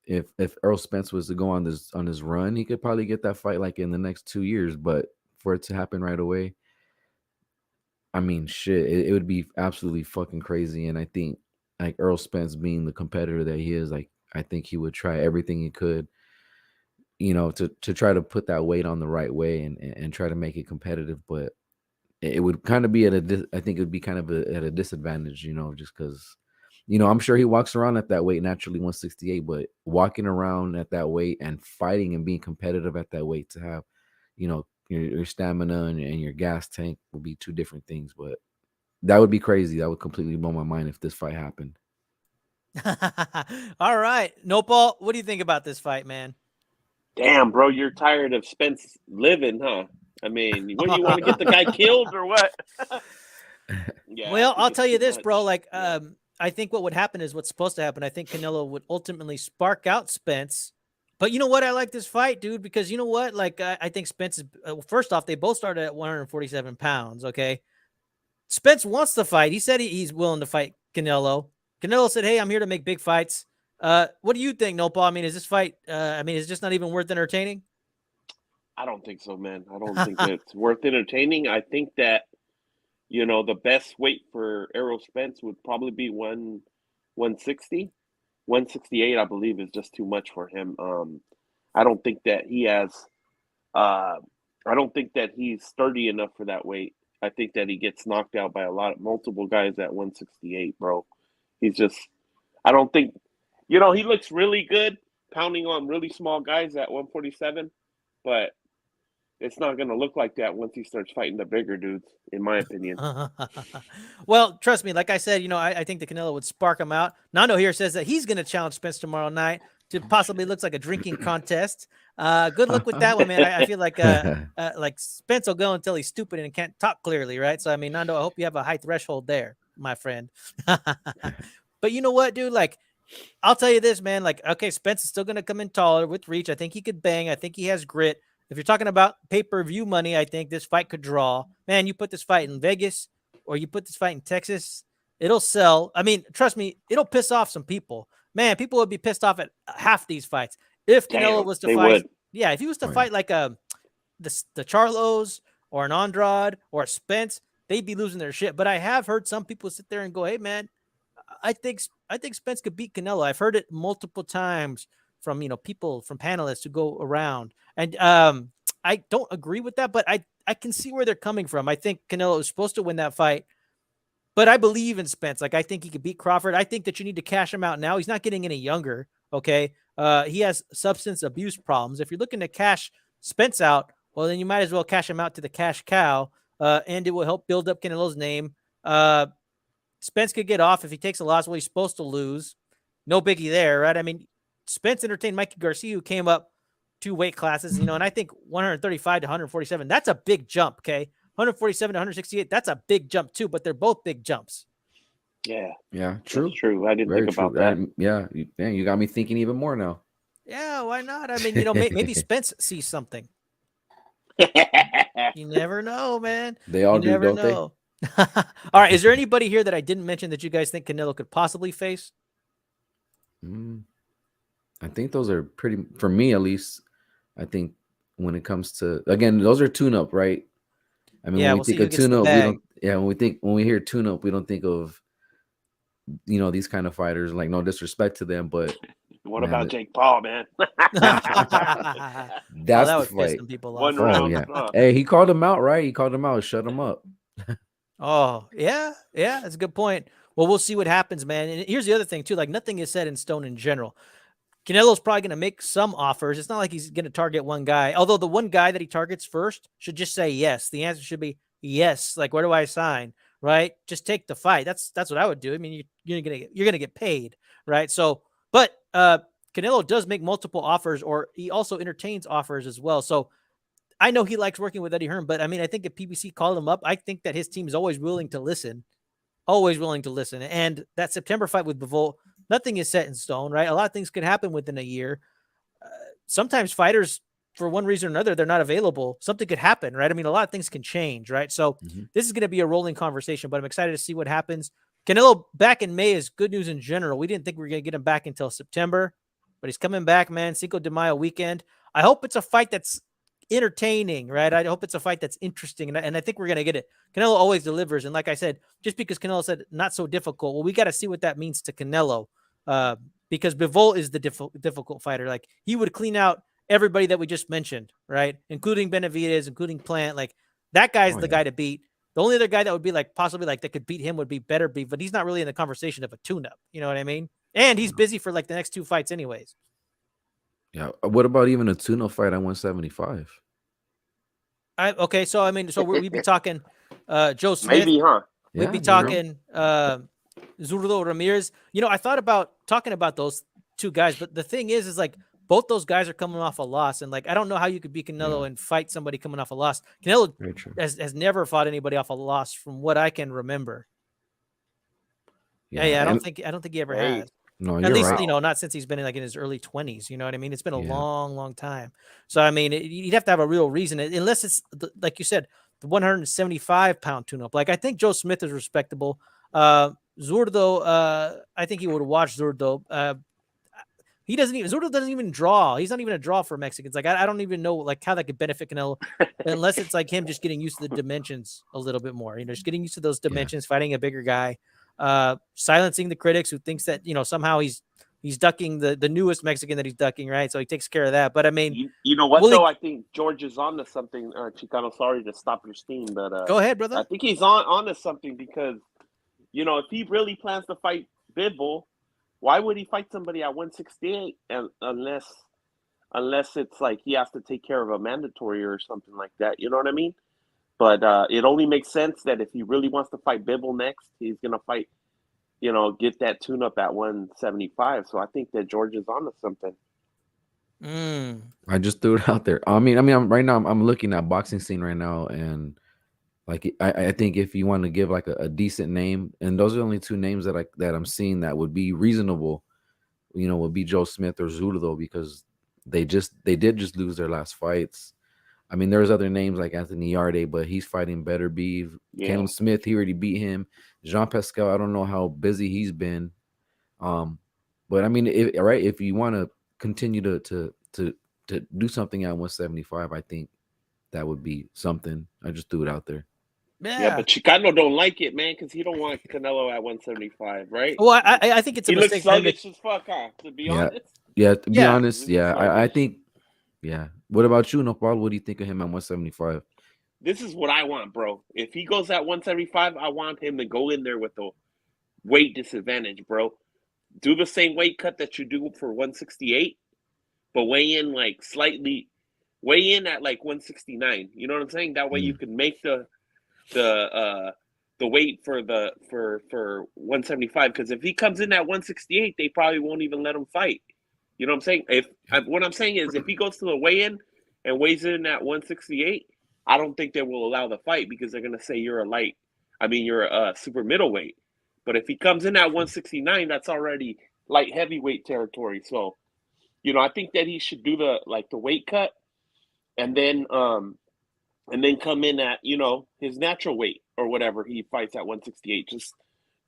if Errol Spence was to go on this run, he could probably get that fight like in the next 2 years. But for it to happen right away, I mean, shit, it would be absolutely fucking crazy. And I think like Errol Spence being the competitor that he is, like I think he would try everything he could, to try to put that weight on the right way and try to make it competitive. But it would kind of be I think it would be kind of at a disadvantage, just because, I'm sure he walks around at that weight naturally 168, but walking around at that weight and fighting and being competitive at that weight to have, your stamina and your gas tank would be 2 different things. But that would be crazy. That would completely blow my mind if this fight happened. All right. Nopal, what do you think about this fight, man? Damn, bro, you're tired of Spence living, huh? I mean, what do you want to get the guy killed or what? Yeah, well, I'll tell you this, bro. Like, I think what would happen is what's supposed to happen. I think Canelo would ultimately spark out Spence. But you know what? I like this fight, dude, because you know what? Like, I think Spence is, first off, they both started at 147 pounds, okay? Spence wants to fight. He said he's willing to fight Canelo. Canelo said, hey, I'm here to make big fights. What do you think, Nopal? I mean, is this fight, is just not even worth entertaining? I don't think so, man. I don't think it's worth entertaining. I think that, the best weight for Errol Spence would probably be 160. 168, I believe, is just too much for him. I don't think that he has I don't think that he's sturdy enough for that weight. I think that he gets knocked out by multiple guys at 168, bro. He's just, I don't think, he looks really good pounding on really small guys at 147, but it's not going to look like that once he starts fighting the bigger dudes, in my opinion. Well, trust me, like I said, I think the Canelo would spark him out. Nando here says that he's going to challenge Spence tomorrow night to possibly looks like a drinking contest. Good luck with that one, man. I feel like Spence will go until he's stupid and can't talk clearly, right? So, I mean, Nando, I hope you have a high threshold there, my friend. But you know what, dude? Like, I'll tell you this, man. Like, okay, Spence is still going to come in taller with reach. I think he could bang. I think he has grit. If you're talking about pay-per-view money, I think this fight could draw. Man, you put this fight in Vegas or you put this fight in Texas, it'll sell. I mean, trust me, it'll piss off some people. Man, people would be pissed off at half these fights. If Canelo Damn, was to they fight, would. yeah, if he was to Oh, yeah. fight like the Charlos or an Andrade or a Spence, they'd be losing their shit. But I have heard some people sit there and go, "Hey, man, I think Spence could beat Canelo." I've heard it multiple times from people from panelists who go around, and I don't agree with that, but I can see where they're coming from. I think Canelo is supposed to win that fight, but I believe in Spence. Like, I think he could beat Crawford. I think that you need to cash him out now. He's not getting any younger. Okay, he has substance abuse problems. If you're looking to cash Spence out, well, then you might as well cash him out to the cash cow, and it will help build up Canelo's name. Spence could get off if he takes a loss. Well, he's supposed to lose. No biggie there, right? I mean, Spence entertained Mikey Garcia, who came up 2 weight classes, and I think 135 to 147, that's a big jump, okay? 147 to 168, that's a big jump too, but they're both big jumps. Yeah. Yeah, true. That's true. I didn't Very think true. about that. Yeah, man, you got me thinking even more now. Yeah, why not? I mean, maybe Spence sees something. You never know, man. They all You do, never don't they? know. All right, is there anybody here that I didn't mention that you guys think Canelo could possibly face? I think those are pretty, for me at least. I think when it comes to, again, those are tune-up, right? I mean, Yeah, when we'll we see think who of gets the tune-up, we bag. don't. Yeah, when we hear tune-up, we don't think of these kind of fighters. Like, no disrespect to them, but What man, about Jake Paul, man? that's that the would piss fight. some people One off. Oh round. yeah. Hey, he called him out, right? He called him out, shut him up. Oh, yeah, that's a good point. Well, we'll see what happens, man. And here's the other thing, too. Like, nothing is set in stone in general. Canelo's probably going to make some offers. It's not like he's going to target one guy. Although the one guy that he targets first should just say yes. The answer should be yes. Like, where do I sign? Right? Just take the fight. That's what I would do. I mean, you're gonna get paid, right? So, but Canelo does make multiple offers, or he also entertains offers as well. So I know he likes working with Eddie Hearn, but I mean, I think if PBC called him up, I think that his team is always willing to listen. Always willing to listen. And that September fight with Bivol, nothing is set in stone, right? A lot of things could happen within a year. Sometimes fighters, for one reason or another, they're not available. Something could happen, right? I mean, a lot of things can change, right? So this is going to be a rolling conversation, but I'm excited to see what happens. Canelo back in May is good news in general. We didn't think we were going to get him back until September, but he's coming back, man. Cinco de Mayo weekend. I hope it's a fight that's entertaining, right? I hope it's a fight that's interesting, and I think we're going to get it. Canelo always delivers, and like I said, just because Canelo said not so difficult, well, we got to see what that means to Canelo, because Bivol is the difficult fighter. Like, he would clean out everybody that we just mentioned, right? Including Benavidez, including Plant. Like, that guy's the guy to beat. The only other guy that would be like possibly like that could beat him would be Better Beef, but he's not really in the conversation of a tune-up. You know what I mean? And he's busy for like the next 2 fights anyways. Yeah. What about even a tune-up fight at 175? Okay, so I mean, so we'd be talking Joe Smith. Maybe, huh? We'd be talking Zurdo Ramirez. I thought about talking about those 2 guys, but the thing is like both those guys are coming off a loss, and like I don't know how you could beat Canelo and fight somebody coming off a loss. Canelo has never fought anybody off a loss, from what I can remember. Yeah, I don't think he ever has. No, at least right. Not since he's been in his early 20s. You know what I mean? It's been a long time. So I mean, you'd have to have a real reason, unless it's like you said, the 175-pound tune-up. Like, I think Joe Smith is respectable. Zurdo, I think he would watch Zurdo. Zurdo doesn't even draw. He's not even a draw for Mexicans. Like, I don't even know like how that could benefit Canelo, unless it's like him just getting used to the dimensions a little bit more. Just getting used to those dimensions, fighting a bigger guy, silencing the critics who thinks that somehow he's ducking the newest Mexican that he's ducking, right? So he takes care of that. But I mean, you know what though? I think George is on to something. Chicano, sorry to stop your steam, but go ahead, brother. I think he's on to something, because if he really plans to fight Bivol, why would he fight somebody at 168 unless it's like he has to take care of a mandatory or something like that? You know what I mean? But it only makes sense that if he really wants to fight Bivol next, he's gonna fight, get that tune-up at 175. So I think that George is on to something. I just threw it out there. I mean, right now I'm looking at boxing scene right now, and like I think if you want to give like a decent name, and those are the only 2 names that I'm seeing that would be reasonable. would be Joe Smith or Zurdo, because they did just lose their last fights. I mean, there's other names like Anthony Yarde, but he's fighting better. Beeve. Yeah. Callum Smith, he already beat him. Jean Pascal, I don't know how busy he's been. But I mean, if you want to continue to do something at 175, I think that would be something. I just threw it out there. Yeah, but Chicano don't like it, man, because he don't want Canelo at 175, right? Well, I think it's a mistake. He looks sluggish as fuck, huh? To be honest. Yeah, to be Yeah. honest, yeah. I think, yeah. What about you, Nopal? What do you think of him at 175? This is what I want, bro. If he goes at 175, I want him to go in there with a weight disadvantage, bro. Do the same weight cut that you do for 168, but weigh in at like 169. You know what I'm saying? That way you can make the weight for 175. Because if he comes in at 168, they probably won't even let him fight. You know what I'm saying? What I'm saying is, if he goes to the weigh-in and weighs in at 168, I don't think they will allow the fight, because they're gonna say you're a super middleweight. But if he comes in at 169, that's already light heavyweight territory. So, I think that he should do the weight cut, and then come in at his natural weight or whatever he fights at 168. Just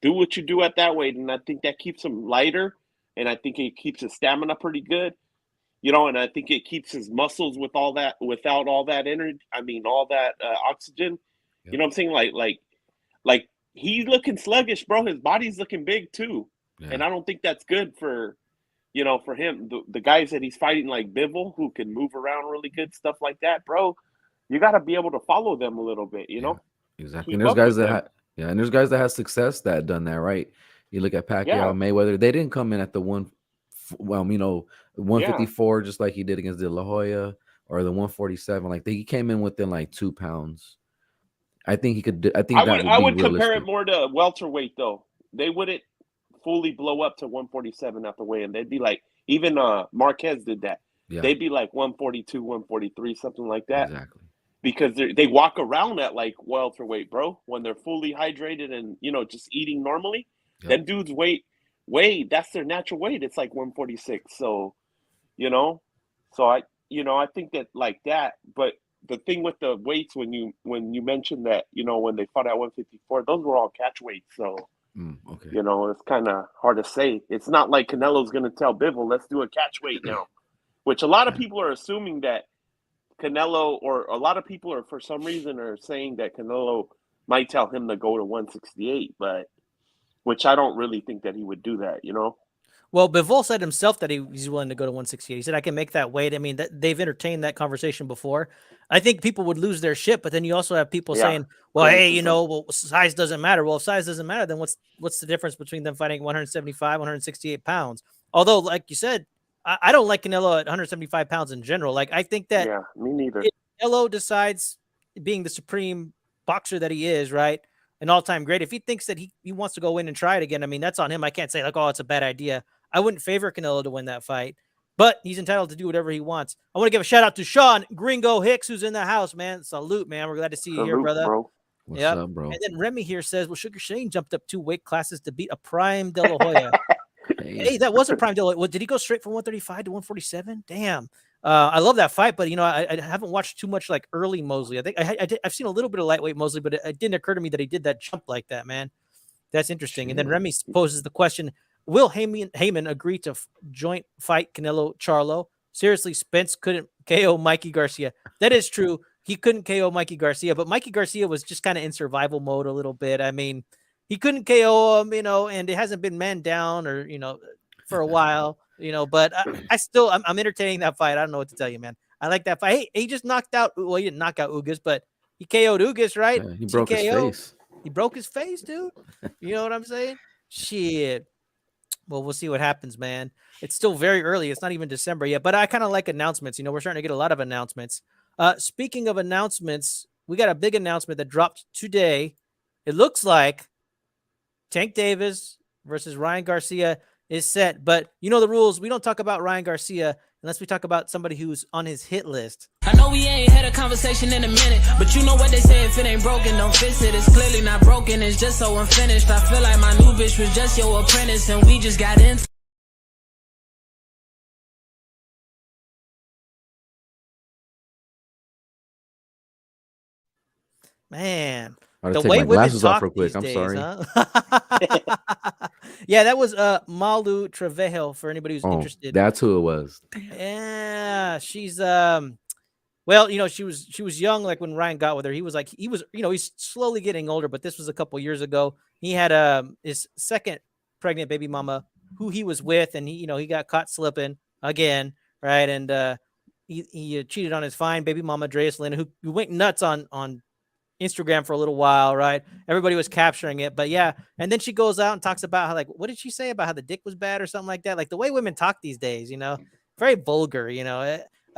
do what you do at that weight, and I think that keeps him lighter, and I think it keeps his stamina pretty good. And I think it keeps his muscles without all that energy. I mean, all that oxygen. Yep. You know what I'm saying? Like he's looking sluggish, bro. His body's looking big too, and I don't think that's good for him. The guys that he's fighting, like Bivol, who can move around really good, stuff like that, bro. You got to be able to follow them a little bit, Exactly. And there's guys that have success that done that, right? You look at Pacquiao, Mayweather. They didn't come in at the 154 just like he did against De La Hoya, or the 147. Like he came in within like 2 pounds. I think he could. I would compare it more to welterweight though. They wouldn't fully blow up to 147 at the weigh-in. They'd be like, even Marquez did that. Yeah. They'd be like 142, 143, something like that. Exactly. Because they walk around at like welterweight, bro. When they're fully hydrated and just eating normally, them dudes weight, that's their natural weight. It's like 146. So, I think that like that. But the thing with the weights, when you mentioned that, when they fought at 154, those were all catch weights. So, okay. It's kind of hard to say. It's not like Canelo's going to tell Bivol, let's do a catch weight now, which a lot of people are assuming that Canelo, or a lot of people for some reason are saying that Canelo might tell him to go to 168, but which I don't really think that he would do that, Well, Bivol said himself that he's willing to go to 168. He said, I can make that weight. I mean, they've entertained that conversation before. I think people would lose their shit, but then you also have people saying, well, hey, size doesn't matter. Well, if size doesn't matter, then what's the difference between them fighting 175, 168 pounds? Although, like you said, I don't like Canelo at 175 pounds in general. Like, I think that me neither. If Canelo decides, being the supreme boxer that he is, right, an all-time great, if he thinks that he wants to go in and try it again, I mean, that's on him. I can't say like, oh, it's a bad idea. I wouldn't favor Canelo to win that fight, but he's entitled to do whatever he wants. I want to give a shout out to Sean Gringo Hicks, who's in the house, man. Salute, man. We're glad to see you here, brother. Bro. What's up, bro? And then Remy here says, well, Sugar Shane jumped up 2 weight classes to beat a prime De La Hoya. Hey, that was a prime De La Hoya. Well, did he go straight from 135 to 147? Damn. I love that fight, but I haven't watched too much like early Mosley. I think I've seen a little bit of lightweight Mosley, but it didn't occur to me that he did that jump like that, man. That's interesting. And then Remy poses the question, will Heyman agree to joint fight Canelo Charlo? Seriously, Spence couldn't KO Mikey Garcia. That is true. He couldn't KO Mikey Garcia, but Mikey Garcia was just kind of in survival mode a little bit. I mean, he couldn't KO him, and it hasn't been man down or, for a while, but I'm entertaining that fight. I don't know what to tell you, man. I like that fight. Hey, he just knocked out, well, he didn't knock out Ugas, but he KO'd Ugas, right? Yeah, he broke his face. He broke his face, dude. You know what I'm saying? Shit. Well, we'll see what happens, man. It's still very early. It's not even December yet, but I kind of like announcements. We're starting to get a lot of announcements. Speaking of announcements, we got a big announcement that dropped today. It looks like Tank Davis versus Ryan Garcia is set, but you know the rules. We don't talk about Ryan Garcia unless we talk about somebody who's on his hit list. I know we ain't had a conversation in a minute, but you know what they say, if it ain't broken, don't fix it. It's clearly not broken, it's just so unfinished. I feel like my new bitch was just your apprentice and we just got into Man, I gotta the take way my women glasses off talk real quick. these I'm days, sorry. huh? Yeah, that was Malu Trevejo for anybody who's Oh, interested. that's who it was. Yeah, she's well, she was young like when Ryan got with her. He was he's slowly getting older, but this was a couple years ago. He had his second pregnant baby mama who he was with, and he got caught slipping again, right? And he cheated on his fine baby mama Dreas Lynn, who went nuts on Instagram for a little while, right? Everybody was capturing it, but yeah. And then she goes out and talks about how, like, what did she say about how the dick was bad or something like that? Like the way women talk these days, very vulgar.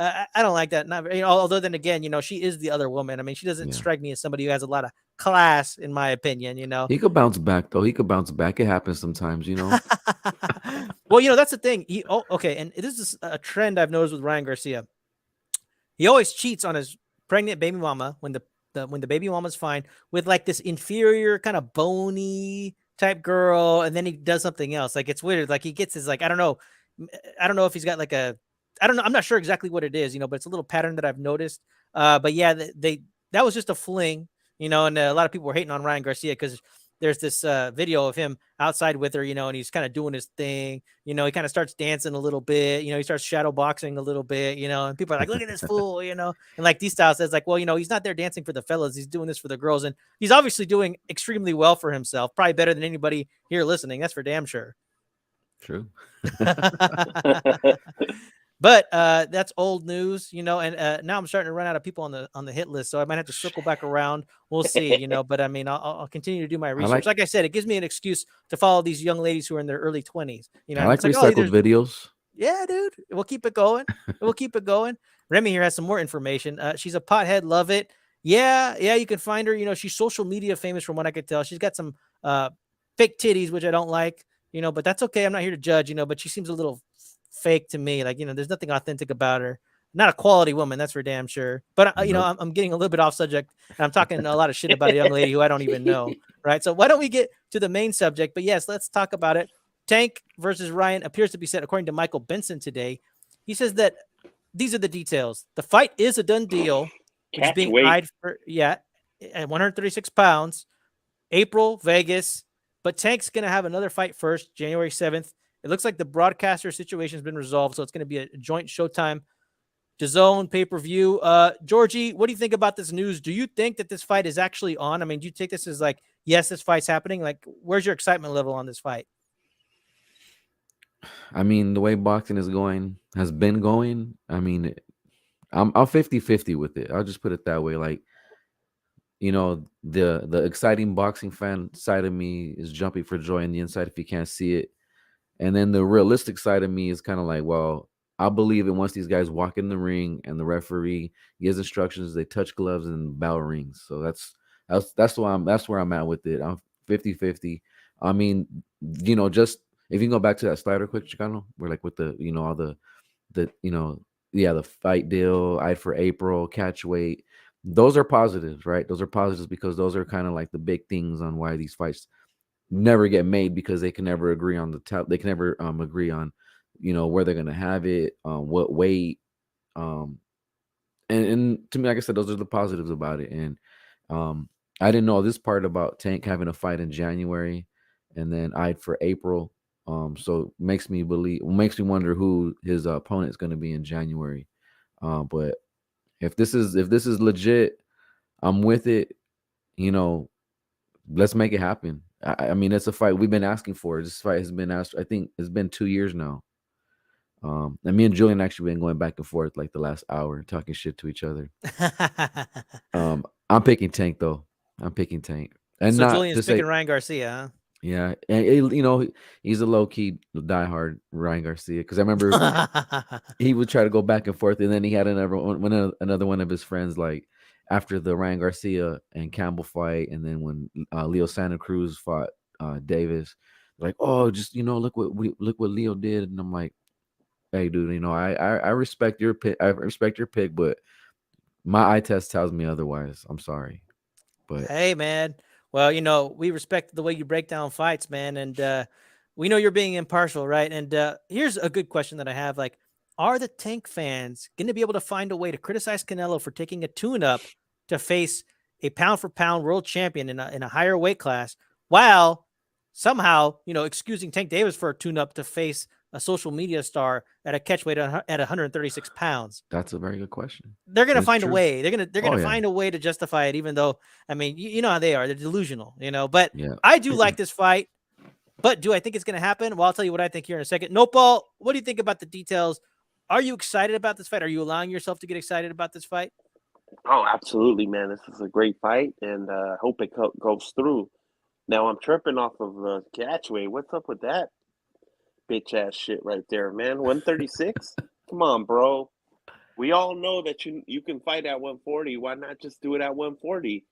I don't like that. Not although then again, she is the other woman. I mean, she doesn't Yeah. strike me as somebody who has a lot of class, in my opinion. He could bounce back though. He could bounce back. It happens sometimes, Well, that's the thing. Okay, and this is a trend I've noticed with Ryan Garcia. He always cheats on his pregnant baby mama when the baby mama's fine with like this inferior kind of bony type girl, and then he does something else. Like it's weird. Like he gets his like I don't know if he's got like I don't know. I'm not sure exactly what it is, but it's a little pattern that I've noticed. But yeah, that was just a fling, and a lot of people were hating on Ryan Garcia because there's this video of him outside with her, and he's kind of doing his thing. He kind of starts dancing a little bit. He starts shadow boxing a little bit. And people are like, "Look at this fool," And like D-Style says, like, well, he's not there dancing for the fellas. He's doing this for the girls, and he's obviously doing extremely well for himself. Probably better than anybody here listening. That's for damn sure. True. But that's old news, and now I'm starting to run out of people on the hit list, so I might have to circle back around. We'll see, but I mean, I'll continue to do my research. Like I said, it gives me an excuse to follow these young ladies who are in their early 20s. I like recycled videos. Yeah, dude, we'll keep it going. We'll keep it going. Remy here has some more information. She's a pothead, love it. Yeah, you can find her. She's social media famous from what I could tell. She's got some fake titties, which I don't like, but that's okay. I'm not here to judge, but she seems a little fake to me. Like, there's nothing authentic about her. Not a quality woman, that's for damn sure. But I'm getting a little bit off subject, and I'm talking a lot of shit about a young lady who I don't even know, right? So why don't we get to the main subject? But yes, let's talk about it. Tank versus Ryan appears to be set according to Michael Benson today. He says that these are the details. The fight is a done deal. It's being eyed for at 136 pounds. April, Vegas. But Tank's gonna have another fight first, January 7th. It looks like the broadcaster situation has been resolved, so it's going to be a joint Showtime, DAZN pay-per-view. Georgie, what do you think about this news? Do you think that this fight is actually on? I mean, do you take this as like, yes, this fight's happening? Like, where's your excitement level on this fight? I mean, the way boxing has been going. I mean, I'm 50-50 with it. I'll just put it that way. Like, the exciting boxing fan side of me is jumping for joy on the inside if you can't see it. And then the realistic side of me is kind of like, well, I believe it once these guys walk in the ring and the referee gives instructions, they touch gloves and bell rings. So that's where I'm at with it. I'm 50-50. I mean, just if you can go back to that slider quick, Chicano, where like with the, all the the fight deal, eyed for April, catch weight, those are positives, right? Those are positives because those are kind of like the big things on why these fights never get made, because they can never agree on they can never agree on where they're gonna have it, what weight, and to me, like I said, those are the positives about it. And I didn't know this part about Tank having a fight in January and then eyed for April, so makes me wonder who his opponent is going to be in January. But if this is legit, I'm with it. Let's make it happen. I mean, it's a fight we've been asking for. This fight has been asked. I think it's been 2 years now. And me and Julian actually been going back and forth like the last hour, talking shit to each other. I'm picking Tank though. I'm picking Tank, and so not Julian's picking Ryan Garcia, huh? Yeah, and he's a low key diehard Ryan Garcia, because I remember he would try to go back and forth, and then he had another one of his friends like after the Ryan Garcia and Campbell fight, and then when Leo Santa Cruz fought Davis, like, oh, just look what Leo did, and I'm like, hey, dude, I respect your pick. I respect your pick, but my eye test tells me otherwise. I'm sorry, but hey, man. Well, we respect the way you break down fights, man, and we know you're being impartial, right? And here's a good question that I have: like, are the Tank fans going to be able to find a way to criticize Canelo for taking a tune-up to face a pound for pound world champion in a higher weight class, while somehow, excusing Tank Davis for a tune-up to face a social media star at a catch weight at 136 pounds? That's a very good question. They're gonna That's find a true. way. They're gonna Oh, yeah. find a way to justify it, even though, I mean, you know how they are. They're delusional, But Yeah. I do like this fight. But do I think it's gonna happen? Well, I'll tell you what I think here in a second. Nopal, what do you think about the details? Are you excited about this fight? Are you allowing yourself to get excited about this fight? Oh, absolutely, man. This is a great fight, and I hope it goes through. Now, I'm tripping off of catchweight. What's up with that bitch ass shit right there, man? 136? Come on, bro. We all know that you can fight at 140. Why not just do it at 140?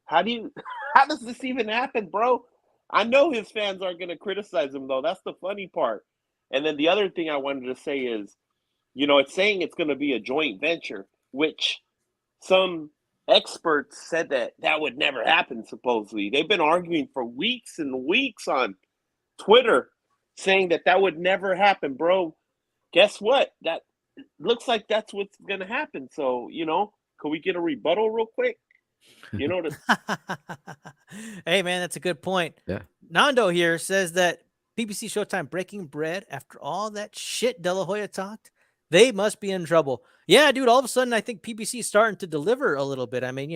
How does this even happen, bro? I know his fans aren't going to criticize him, though. That's the funny part. And then the other thing I wanted to say is, it's saying it's going to be a joint venture, which some experts said that would never happen, supposedly. They've been arguing for weeks and weeks on Twitter saying that would never happen, bro. Guess what? That looks like that's what's going to happen. So, can we get a rebuttal real quick? Hey, man, that's a good point. Yeah. Nando here says that PBC Showtime breaking bread after all that shit De La Hoya talked. They must be in trouble. Yeah, dude, all of a sudden, I think PBC is starting to deliver a little bit. I mean,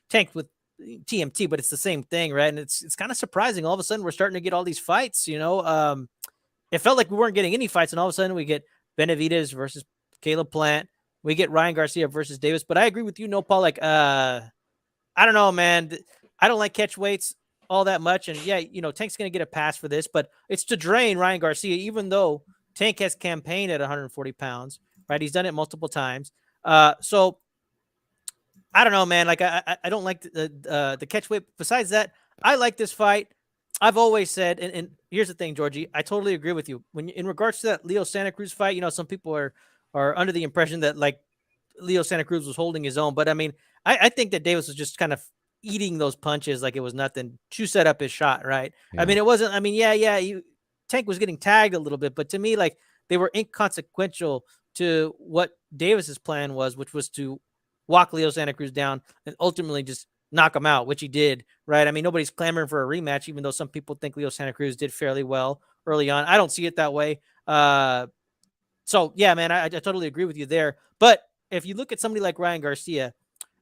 tanked with TMT, but it's the same thing, right? And it's kind of surprising. All of a sudden, we're starting to get all these fights, It felt like we weren't getting any fights, and all of a sudden, we get Benavidez versus Caleb Plant. We get Ryan Garcia versus Davis. But I agree with you, Nopal. Like, I don't know, man. I don't like catch weights all that much. And, yeah, Tank's going to get a pass for this, but it's to drain Ryan Garcia, even though Tank has campaigned at 140 pounds, right? He's done it multiple times. So I don't know, man. Like I don't like the catch weight. Besides that, I like this fight. I've always said, and here's the thing, Georgie, I totally agree with you. When in regards to that Leo Santa Cruz fight, some people are under the impression that like Leo Santa Cruz was holding his own, but I mean, I think that Davis was just kind of eating those punches like it was nothing to set up his shot, right? Yeah. I mean, it wasn't. I mean, Tank was getting tagged a little bit, but to me, like they were inconsequential to what Davis's plan was, which was to walk Leo Santa Cruz down and ultimately just knock him out, which he did, right? I mean, nobody's clamoring for a rematch, even though some people think Leo Santa Cruz did fairly well early on. I don't see it that way. So yeah, man, I totally agree with you there. But if you look at somebody like Ryan Garcia,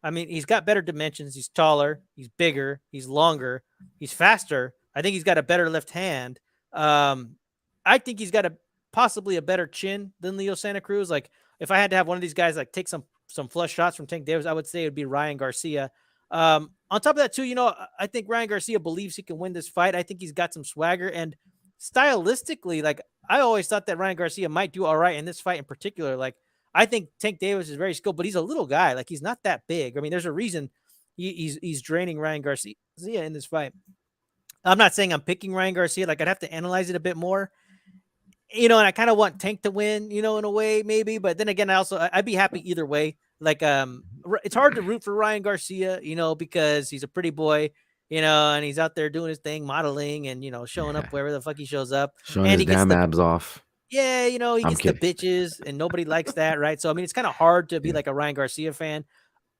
I mean, he's got better dimensions. He's taller, he's bigger, he's longer, he's faster. I think he's got a better left hand. I think he's got possibly a better chin than Leo Santa Cruz. Like if I had to have one of these guys like take some flush shots from Tank Davis, I would say it would be Ryan Garcia. On top of that too, I think Ryan Garcia believes he can win this fight. I think he's got some swagger, and stylistically, like I always thought that Ryan Garcia might do all right in this fight in particular. Like I think Tank Davis is very skilled, but he's a little guy. Like he's not that big. I mean, there's a reason he's draining Ryan Garcia in this fight. I'm not saying I'm picking Ryan Garcia. Like I'd have to analyze it a bit more, and I kind of want Tank to win, in a way maybe. But then again, I'd be happy either way. Like it's hard to root for Ryan Garcia, because he's a pretty boy, and he's out there doing his thing, modeling and showing up wherever the fuck he shows up, showing and his damn abs off. Yeah, he gets the bitches, and nobody likes that, right? So I mean, it's kind of hard to be like a Ryan Garcia fan.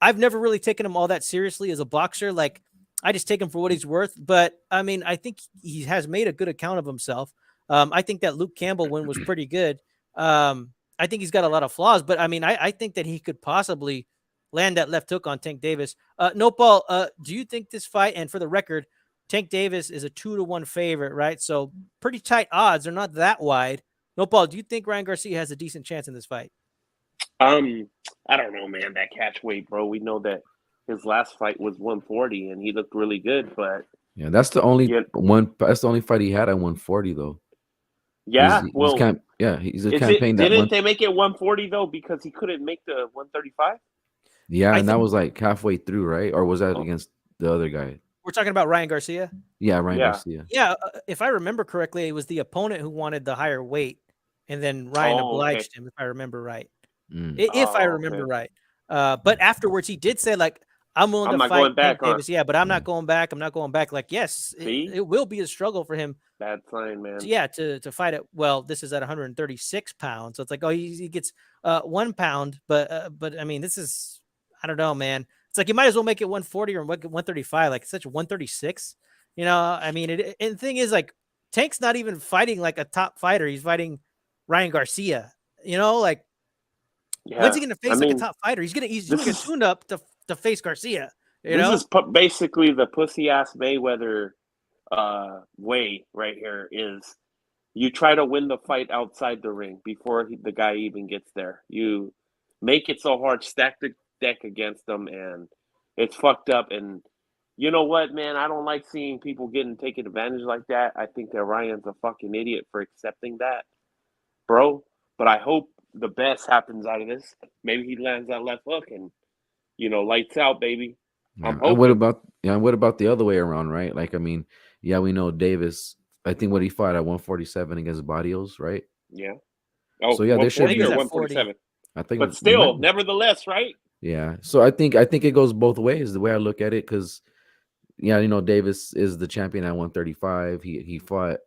I've never really taken him all that seriously as a boxer. Like I just take him for what he's worth. But I mean, I think he has made a good account of himself. I think that Luke Campbell win was pretty good. I think he's got a lot of flaws, but I mean, I think that he could possibly land that left hook on Tank Davis. Nopal, do you think this fight, and for the record, Tank Davis is a 2-1 favorite, right? So pretty tight odds. They're not that wide. Nopal, do you think Ryan Garcia has a decent chance in this fight? I don't know, man. That catch weight, bro. We know that his last fight was 140, and he looked really good. But yeah, that's the only one. That's the only fight he had at 140, though. Yeah, he's a campaign. Didn't they make it 140 though because he couldn't make the 135? Yeah, and that was like halfway through, right? Or was that against the other guy? We're talking about Ryan Garcia. Yeah, Ryan Garcia. Yeah, if I remember correctly, it was the opponent who wanted the higher weight, and then Ryan obliged him. If I remember right. If I remember right. But afterwards, he did say like, I'm willing to fight Tank Davis. Yeah, but I'm not going back. I'm not going back. Like, yes, it will be a struggle for him. Bad sign, man. To fight it. Well, this is at 136 pounds. So it's like, he gets 1 pound. But I mean, this is, I don't know, man. It's It's like you might as well make it 140 or 135. Like it's such 136. You know, I mean, and the thing is, like, Tank's not even fighting like a top fighter. He's fighting Ryan Garcia. You know, like, when's he going to face like a top fighter? He's doing a tune-up to face Garcia. This is basically the pussy-ass Mayweather way right here is you try to win the fight outside the ring before the guy even gets there. You make it so hard, stack the deck against them, and it's fucked up. And you know what, man? I don't like seeing people taken advantage like that. I think that Ryan's a fucking idiot for accepting that, bro. But I hope the best happens out of this. Maybe he lands that left hook and, lights out, baby. What about the other way around, right? Like, I mean, yeah, we know Davis. I think what he fought at 147 against Barrios, right? Yeah. Oh, so yeah, there should be 147. I think, but still, nevertheless, right? Yeah. So I think it goes both ways. The way I look at it, because yeah, Davis is the champion at 135. He fought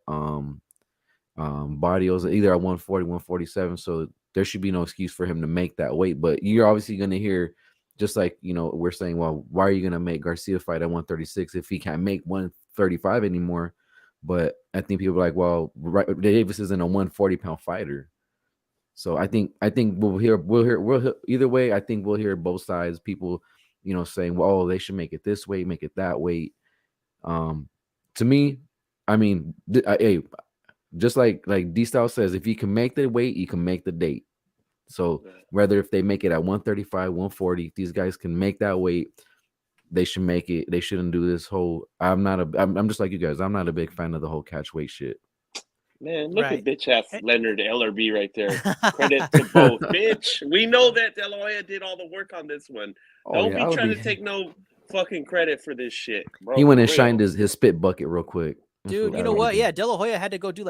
Barrios either at 140, 147. So there should be no excuse for him to make that weight. But you're obviously going to hear, just like, we're saying, well, why are you going to make Garcia fight at 136 if he can't make 135 anymore? But I think people are like, well, Davis isn't a 140-pound fighter. So I think we'll hear either way. I think we'll hear both sides. People, saying, well, they should make it this way, make it that way. To me, I mean, hey, just like D-Style says, if you can make the weight, you can make the date. So whether if they make it at 135, 140, if these guys can make that weight, they should make it. They shouldn't do this whole. I'm just like you guys. I'm not a big fan of the whole catch weight shit. Man, look at bitch ass Leonard LRB right there. Credit to both, bitch. We know that De La Hoya did all the work on this one. Don't be trying to take no fucking credit for this shit, bro. He went and shined his spit bucket real quick. Dude, you know what? Yeah, De La Hoya had to go do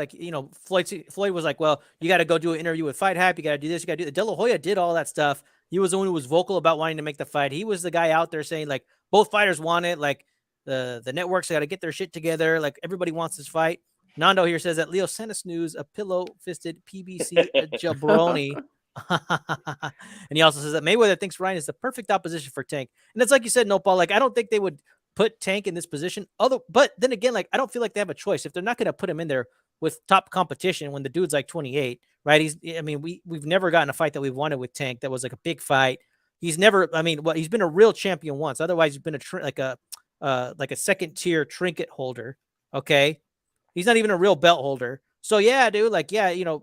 Floyd was like, well, you got to go do an interview with Fight Hype. You got to do this. You got to do that. De La Hoya did all that stuff. He was the one who was vocal about wanting to make the fight. He was the guy out there saying, like, both fighters want it. Like, the networks got to get their shit together. Like, everybody wants this fight. Nando here says that Leo sent us news, a pillow-fisted PBC jabroni. And he also says that Mayweather thinks Ryan is the perfect opposition for Tank. And it's like you said, Nopal, like, I don't think they would put Tank in this position. But then again, like, I don't feel like they have a choice. If they're not going to put him in there with top competition when the dude's like 28, right? We've never gotten a fight that we've wanted with Tank that was like a big fight. He's never, he's been a real champion once. Otherwise, he's been like a second tier trinket holder. Okay. He's not even a real belt holder. So yeah, dude, like, yeah, you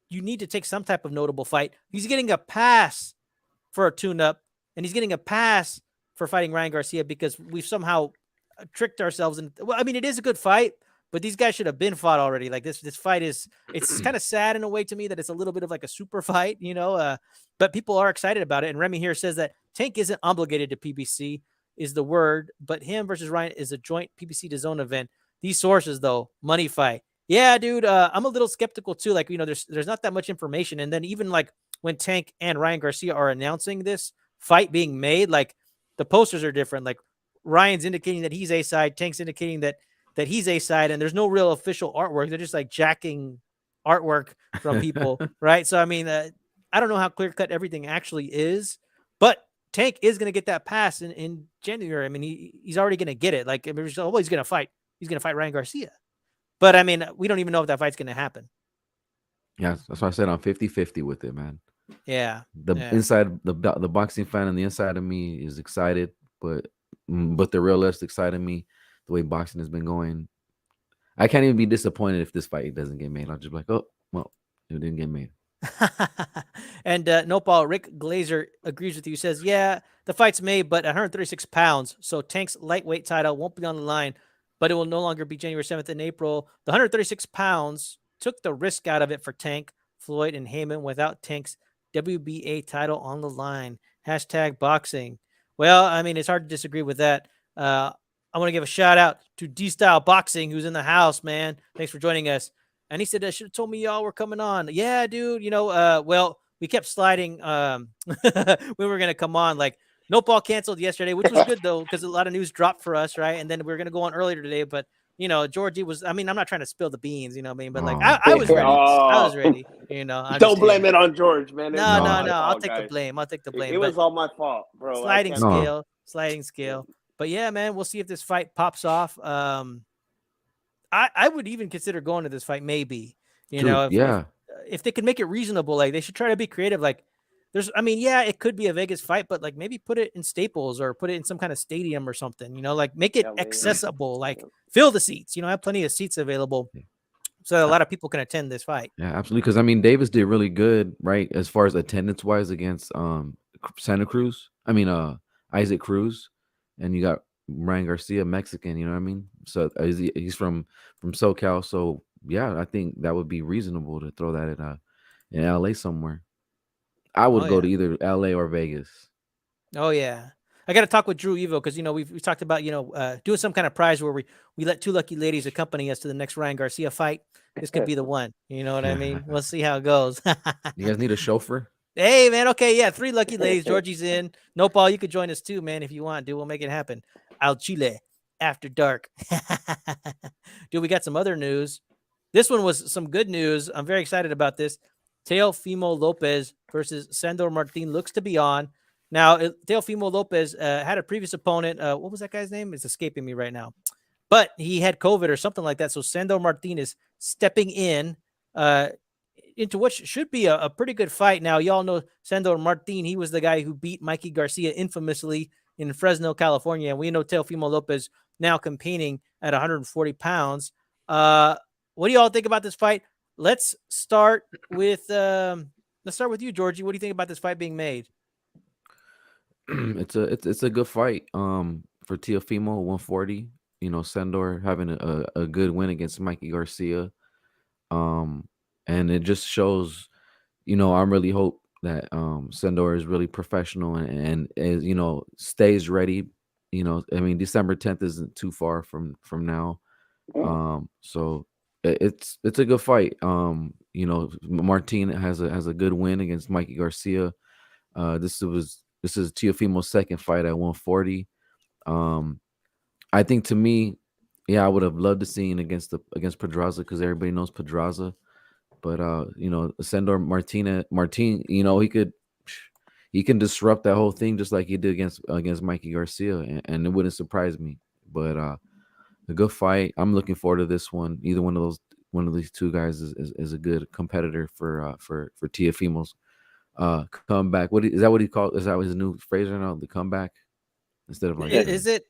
need to take some type of notable fight. He's getting a pass for a tune-up, and he's getting a pass for fighting Ryan Garcia because we've somehow tricked ourselves. It is a good fight, but these guys should have been fought already. Like this fight it's kind of sad in a way to me that it's a little bit of like a super fight, but people are excited about it. And Remy here says that Tank isn't obligated to PBC is the word, but him versus Ryan is a joint PBC DAZN event. These sources, though, money fight. Yeah, dude, I'm a little skeptical, too. Like, there's not that much information. And then even, like, when Tank and Ryan Garcia are announcing this fight being made, like, the posters are different. Like, Ryan's indicating that he's A-side. Tank's indicating that he's A-side. And there's no real official artwork. They're just, like, jacking artwork from people, right? So, I don't know how clear-cut everything actually is. But Tank is going to get that pass in January. He's already going to get it. Like, he's always going to fight. He's going to fight Ryan Garcia. But, we don't even know if that fight's going to happen. Yeah, that's why I said I'm 50-50 with it, man. Yeah. Inside, the boxing fan on the inside of me is excited, but the realistic side of me, the way boxing has been going, I can't even be disappointed if this fight doesn't get made. I'll just be like, oh, well, it didn't get made. And Nopal, Rick Glazer agrees with you, says, yeah, the fight's made, but 136 pounds. So Tank's lightweight title won't be on the line, but it will no longer be January 7th in April. The 136 pounds took the risk out of it for Tank, Floyd, and Heyman without Tank's WBA title on the line. #boxing. Well, it's hard to disagree with that. I want to give a shout out to D-Style Boxing, who's in the house, man. Thanks for joining us. And he said, I should have told me y'all were coming on. Yeah, dude, well, we kept sliding when we were going to come on. Like, Nopal canceled yesterday, which was good, though, because a lot of news dropped for us, right? And then we were going to go on earlier today, but, Georgie was, I'm not trying to spill the beans, but, like, I was ready. I was ready, Don't blame it on George, man. No, I'll take the blame. It was all my fault, bro. Sliding scale. sliding scale. But yeah, man, we'll see if this fight pops off. I would even consider going to this fight, maybe. You Dude, know, yeah. if they could make it reasonable, like they should try to be creative. Like yeah, it could be a Vegas fight, but like maybe put it in Staples or put it in some kind of stadium or something. You know, like make it Yeah, man. accessible. Like fill the seats. You know, have plenty of seats available so that a lot of people can attend this fight. Yeah, absolutely. Because I mean, Davis did really good, right, as far as attendance wise against Santa Cruz. I mean, Isaac Cruz, and you got Ryan Garcia, Mexican. You know what I mean? So he's from SoCal. So yeah, I think that would be reasonable to throw that in LA somewhere. I would go to either LA or Vegas. Oh yeah. I got to talk with Drew Evo because, you know, we've talked about, you know, doing some kind of prize where we let two lucky ladies accompany us to the next Ryan Garcia fight. This could be the one. You know what I mean? We'll see how it goes. You guys need a chauffeur? Hey, man. Okay. Yeah. 3 lucky ladies. Georgie's in. No, Paul, you could join us too, man, if you want, dude. We'll make it happen. Al Chile after dark. Dude, we got some other news. This one was some good news. I'm very excited about this. Teofimo Lopez versus Sandor Martin looks to be on. Now, Teofimo Lopez had a previous opponent. What was that guy's name? It's escaping me right now. But he had COVID or something like that. So Sandor Martin is stepping in into what should be a pretty good fight. Now, y'all know Sandor Martin. He was the guy who beat Mikey Garcia infamously in Fresno, California. And we know Teofimo Lopez now competing at 140 pounds. What do y'all think about this fight? Let's start with you, Georgie. What do you think about this fight being made? It's a good fight for Teofimo 140. You know, Sandor having a good win against Mikey Garcia. And it just shows, you know, I really hope that Sandor is really professional and is, you know, stays ready. You know, I mean, December 10th isn't too far from now. So it's a good fight. You know, Martin has a good win against Mikey Garcia. This is Teofimo's second fight at 140. I think, to me, yeah, I would have loved to see him against Pedraza because everybody knows Pedraza. But you know, Sandor Martin, you know, he can disrupt that whole thing just like he did against Mikey Garcia, and it wouldn't surprise me. But a good fight. I'm looking forward to this one. Either one of these two guys is a good competitor for Teofimo's comeback. Is that what he called? Is that his new phrase right now? The comeback instead of like is it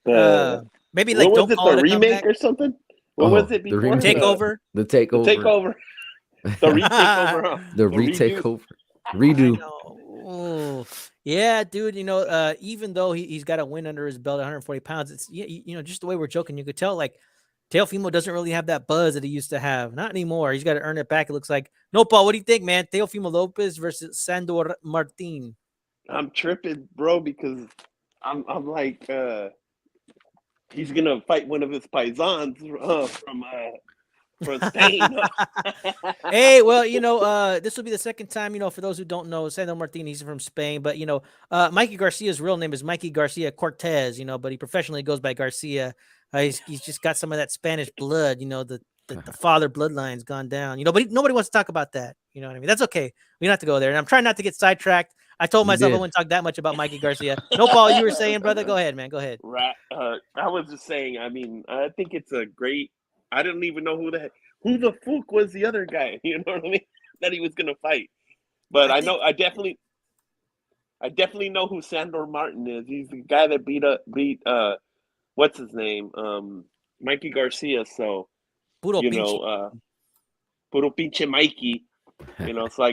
maybe what like was don't it, call the it a remake comeback? or something? What was it before? Takeover? The takeover. The takeover. The retakeover. Huh? The retakeover. Redo. Oh, yeah, dude. You know, even though he's got a win under his belt at 140 pounds, it's you know, just the way we're joking, you could tell like Teofimo doesn't really have that buzz that he used to have. Not anymore. He's got to earn it back. It looks like. No, Paul, what do you think, man? Teofimo Lopez versus Sandor Martin. I'm tripping, bro, because I'm like he's gonna fight one of his paisans from Spain. Hey, well, you know, this will be the second time, you know, for those who don't know, Sandor Martin, he's from Spain, but, you know, Mikey Garcia's real name is Mikey Garcia Cortez, you know, but he professionally goes by Garcia. He's just got some of that Spanish blood, you know, the father bloodline's gone down, you know, but nobody wants to talk about that. You know what I mean? That's okay. We don't have to go there. And I'm trying not to get sidetracked. I told myself I wouldn't talk that much about Mikey Garcia. No, Paul, you were saying, brother, go ahead, man. Go ahead. Right. I was just saying, I mean, I think it's a great, I didn't even know who the fuck was the other guy, you know what I mean, that he was going to fight. But I definitely know who Sandor Martin is. He's the guy that beat what's his name? Mikey Garcia. So, Puro you pinche. know, Puro pinche Mikey, you know, so I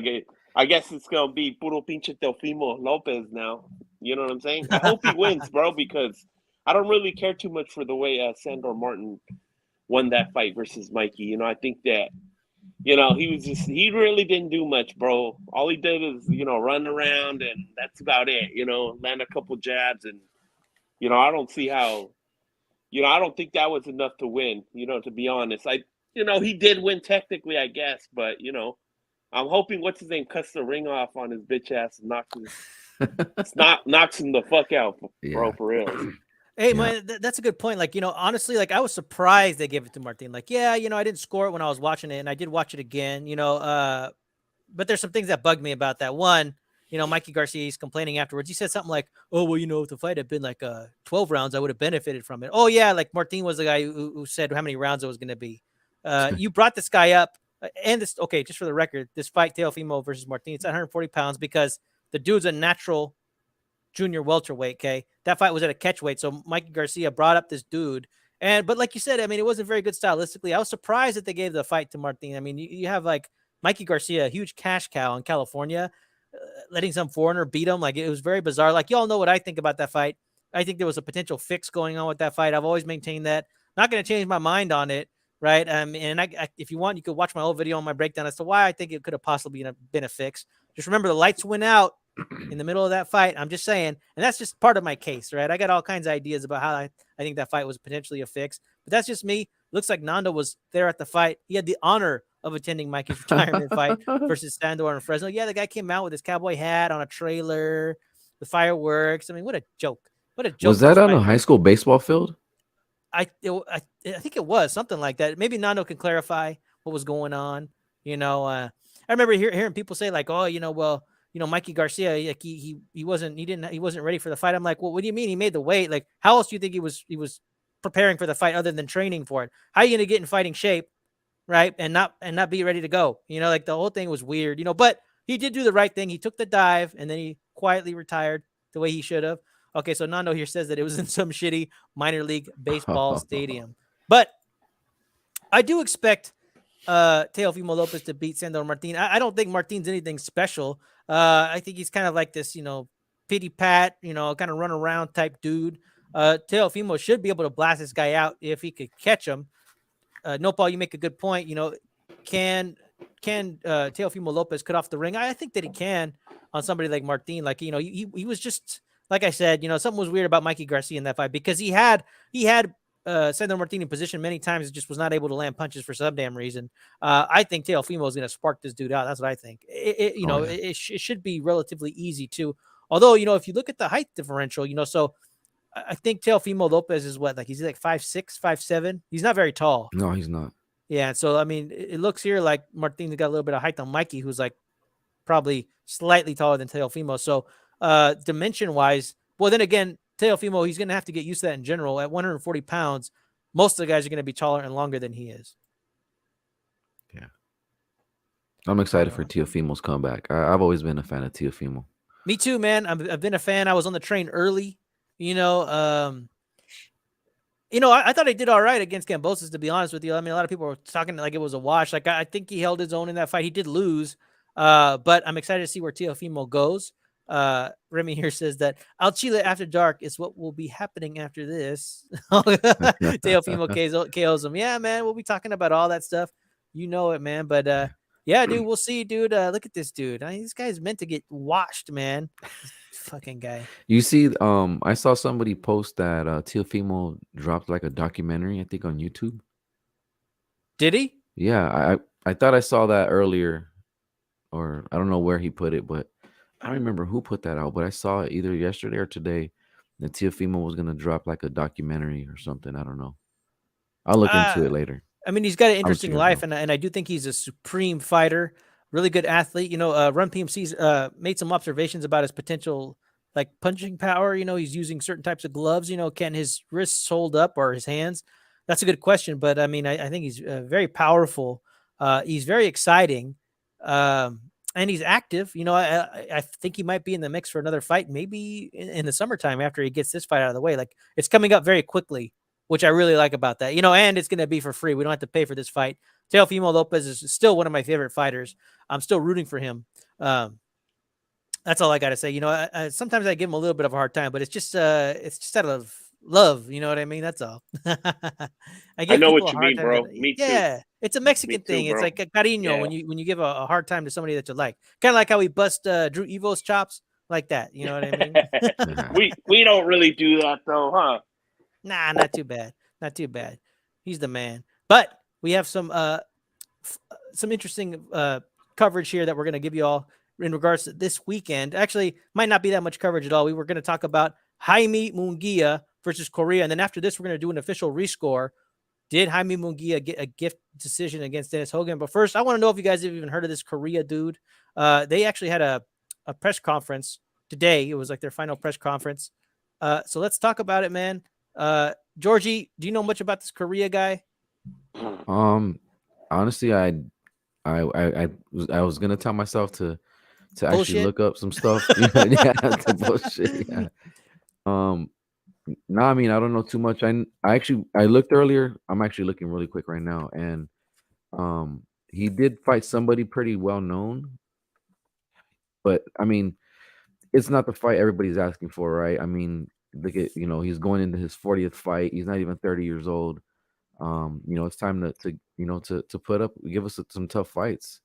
guess it's going to be Puro pinche Teofimo Lopez now. You know what I'm saying? I hope he wins, bro, because I don't really care too much for the way Sandor Martin won that fight versus Mikey. You know, I think that, you know, he really didn't do much, bro. All he did is, you know, run around, and that's about it, you know, land a couple jabs. And, you know, I don't see how, you know, I don't think that was enough to win, you know, to be honest. You know, he did win technically, I guess, but, you know, I'm hoping what's his name cuts the ring off on his bitch ass and knocks him the fuck out, bro, for real. Hey, man, that's a good point. Like, you know, honestly, like I was surprised they gave it to Martin. Like, yeah, you know, I didn't score it when I was watching it, and I did watch it again, you know, but there's some things that bugged me about that. One, Mikey Garcia, he's complaining afterwards. He said something like, "Oh, well, if the fight had been like 12 rounds, I would have benefited from it." Oh yeah, like Martin was the guy who said how many rounds it was going to be. You brought this guy up, and this okay, just for the record, this fight Teofimo versus Martin, it's at 140 pounds because the dude's a natural junior welterweight. Okay, that fight was at a catchweight, so Mikey Garcia brought up this dude. But like you said, I mean, it wasn't very good stylistically. I was surprised that they gave the fight to Martin. I mean, you have like Mikey Garcia, a huge cash cow in California, letting some foreigner beat him. Like, it was very bizarre. Like, y'all know what I think about that fight. I think there was a potential fix going on with that fight. I've always maintained that. Not going to change my mind on it, right? And I, if you want, you could watch my old video on my breakdown as to why I think it could have possibly been a fix. Just remember, the lights went out in the middle of that fight. I'm just saying, and that's just part of my case, right? I got all kinds of ideas about how I think that fight was potentially a fix, but that's just me. Looks like Nando was there at the fight. He had the honor of attending Mikey's retirement fight versus Sandor and Fresno. Yeah, the guy came out with his cowboy hat on a trailer, the fireworks. I mean, what a joke! What a joke! Was that on a high school baseball field? I think it was something like that. Maybe Nando can clarify what was going on. I remember hearing people say like, "Oh, Mikey Garcia, like he wasn't ready for the fight." I'm like, well, what do you mean he made the weight? Like, how else do you think he was preparing for the fight other than training for it? How are you going to get in fighting shape, right? And not be ready to go? Like the whole thing was weird, but he did do the right thing. He took the dive and then he quietly ritered the way he should have. Okay, so Nando here says that it was in some shitty minor league baseball stadium. But I do expect Teofimo Lopez to beat Sandor Martin. I don't think Martin's anything special. I think he's kind of like this, pity pat, kind of run around type dude. Teofimo should be able to blast this guy out if he could catch him. Nopal, you make a good point. Can Teofimo Lopez cut off the ring? I think that he can on somebody like Martin. Like, he was just, like I said, something was weird about Mikey Garcia in that fight because he had Sandor Martin in position many times, just was not able to land punches for some damn reason. I think Teofimo is going to spark this dude out. That's what I think. It should be relatively easy too. Although, if you look at the height differential, so I think Teofimo Lopez is what, like, he's like 5'6", 5'7". He's not very tall. No, he's not. Yeah. So, I mean, it looks here like Martin's got a little bit of height on Mikey, who's like probably slightly taller than Teofimo. So, dimension wise, well, then again, Teofimo, he's going to have to get used to that in general. At 140 pounds, most of the guys are going to be taller and longer than he is. Yeah. I'm excited for Teofimo's comeback. I've always been a fan of Teofimo. Me too, man. I've been a fan. I was on the train early. I thought he did all right against Kambosos, to be honest with you. I mean, a lot of people were talking like it was a wash. Like, I think he held his own in that fight. He did lose, but I'm excited to see where Teofimo goes. Remy here says that Al Chile After Dark is what will be happening after this. Teofimo KOs him. Yeah, man, we'll be talking about all that stuff. You know it, man. But yeah, dude, we'll see, dude. Look at this dude. I mean, this guy's meant to get washed, man. Fucking guy. You see, I saw somebody post that Teofimo dropped like a documentary, I think, on YouTube. Did he? Yeah, I thought I saw that earlier, or I don't know where he put it, but I don't remember who put that out, but I saw it either yesterday or today that Teofimo was going to drop like a documentary or something. I don't know. I'll look into it later. I mean, he's got an interesting life, and I do think he's a supreme fighter, really good athlete. Run PMC's made some observations about his potential, like, punching power. He's using certain types of gloves. Can his wrists hold up, or his hands? That's a good question, but I mean, I think he's very powerful. He's very exciting. And he's active. I think he might be in the mix for another fight, maybe in the summertime after he gets this fight out of the way. Like, it's coming up very quickly, which I really like about that. And it's going to be for free. We don't have to pay for this fight. Teofimo Lopez is still one of my favorite fighters. I'm still rooting for him. That's all I got to say. Sometimes I give him a little bit of a hard time, but it's just out of love. You know what I mean? That's all. I know what you mean, bro. Me too. Yeah, it's a Mexican thing. It's like a cariño when you give a hard time to somebody that you like. Kind of like how we bust Drew Evo's chops, like that. You know what I mean? we don't really do that though, huh? Nah, not too bad. Not too bad. He's the man. But we have some interesting coverage here that we're going to give you all in regards to this weekend. Actually, might not be that much coverage at all. We were going to talk about Jaime Munguia versus Coria, and then after this, we're going to do an official rescore. Did Jaime Munguia get a gift decision against Dennis Hogan? But first, I want to know if you guys have even heard of this Coria dude. They actually had a a press conference today. It was like their final press conference. So let's talk about it, man. Georgie, do you know much about this Coria guy? Honestly, I was gonna tell myself to actually Bullshit. look up some stuff. Yeah, to bullshit. Yeah. No, I mean I don't know too much. I looked earlier. I'm actually looking really quick right now, and he did fight somebody pretty well known, but I mean it's not the fight everybody's asking for, right? I mean, look at he's going into his 40th fight. He's not even 30 years old. It's time to put up, give us some tough fights.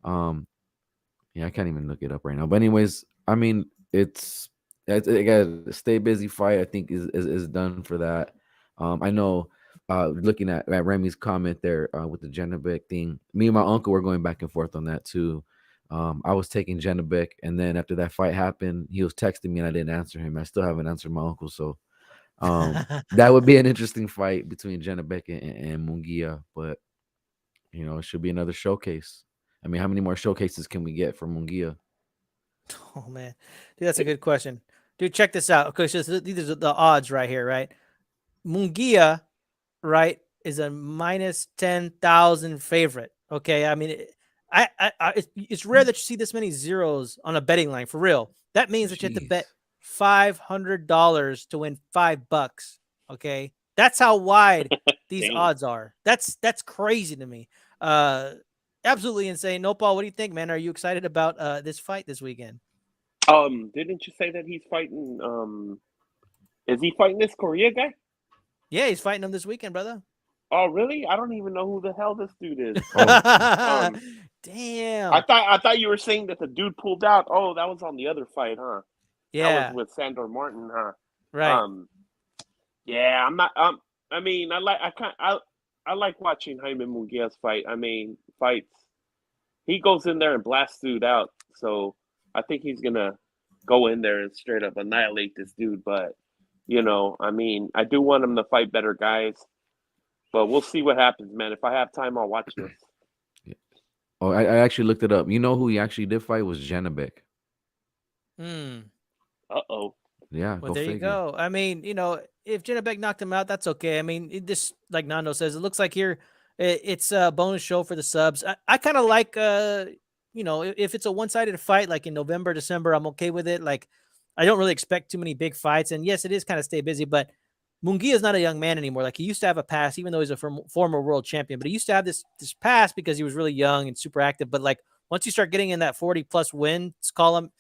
Yeah, I can't even look it up right now. But anyways, I mean, I got a stay busy fight. I think is done for that. I know. Looking at Remy's comment there with the Genebek thing, me and my uncle were going back and forth on that too. I was taking Genebek, and then after that fight happened, he was texting me, and I didn't answer him. I still haven't answered my uncle, so that would be an interesting fight between Genebek and Munguia. But it should be another showcase. I mean, how many more showcases can we get from Munguia? Oh man, dude, that's a good question. Dude, check this out. Okay, so these are the odds right here, right? Munguia, right, is a minus 10,000 favorite. Okay, I mean, it's rare that you see this many zeros on a betting line for real. That means that you have to bet $500 to win $5. Okay, that's how wide these odds are. That's crazy to me. Absolutely insane. Nopal, what do you think, man? Are you excited about this fight this weekend? Didn't you say that he's fighting? Is he fighting this Coria guy? Yeah, he's fighting him this weekend, brother. Oh, really? I don't even know who the hell this dude is. Damn. I thought you were saying that the dude pulled out. Oh, that was on the other fight, huh? Yeah. That was with Sandor Martin, huh? Right. Yeah, I'm not. I mean, I like watching Jaime Munguia's fights. He goes in there and blasts dude out. So I think he's gonna go in there and straight up annihilate this dude. But I mean, I do want him to fight better guys. But we'll see what happens, man. If I have time, I'll watch this. Oh, I actually looked it up. You know who he actually did fight was Genebek. Uh-oh. Yeah, well, there you go. I mean, if Genebek knocked him out, that's okay. I mean, this, like Nando says, it looks like here it's a bonus show for the subs. I kind of like, if it's a one-sided fight, like in November, December, I'm okay with it. Like, I don't really expect too many big fights. And yes, it is kind of stay busy, but Munguia is not a young man anymore. Like, he used to have a past, even though he's a former world champion, but he used to have this past because he was really young and super active. But like, once you start getting in that 40+ wins column,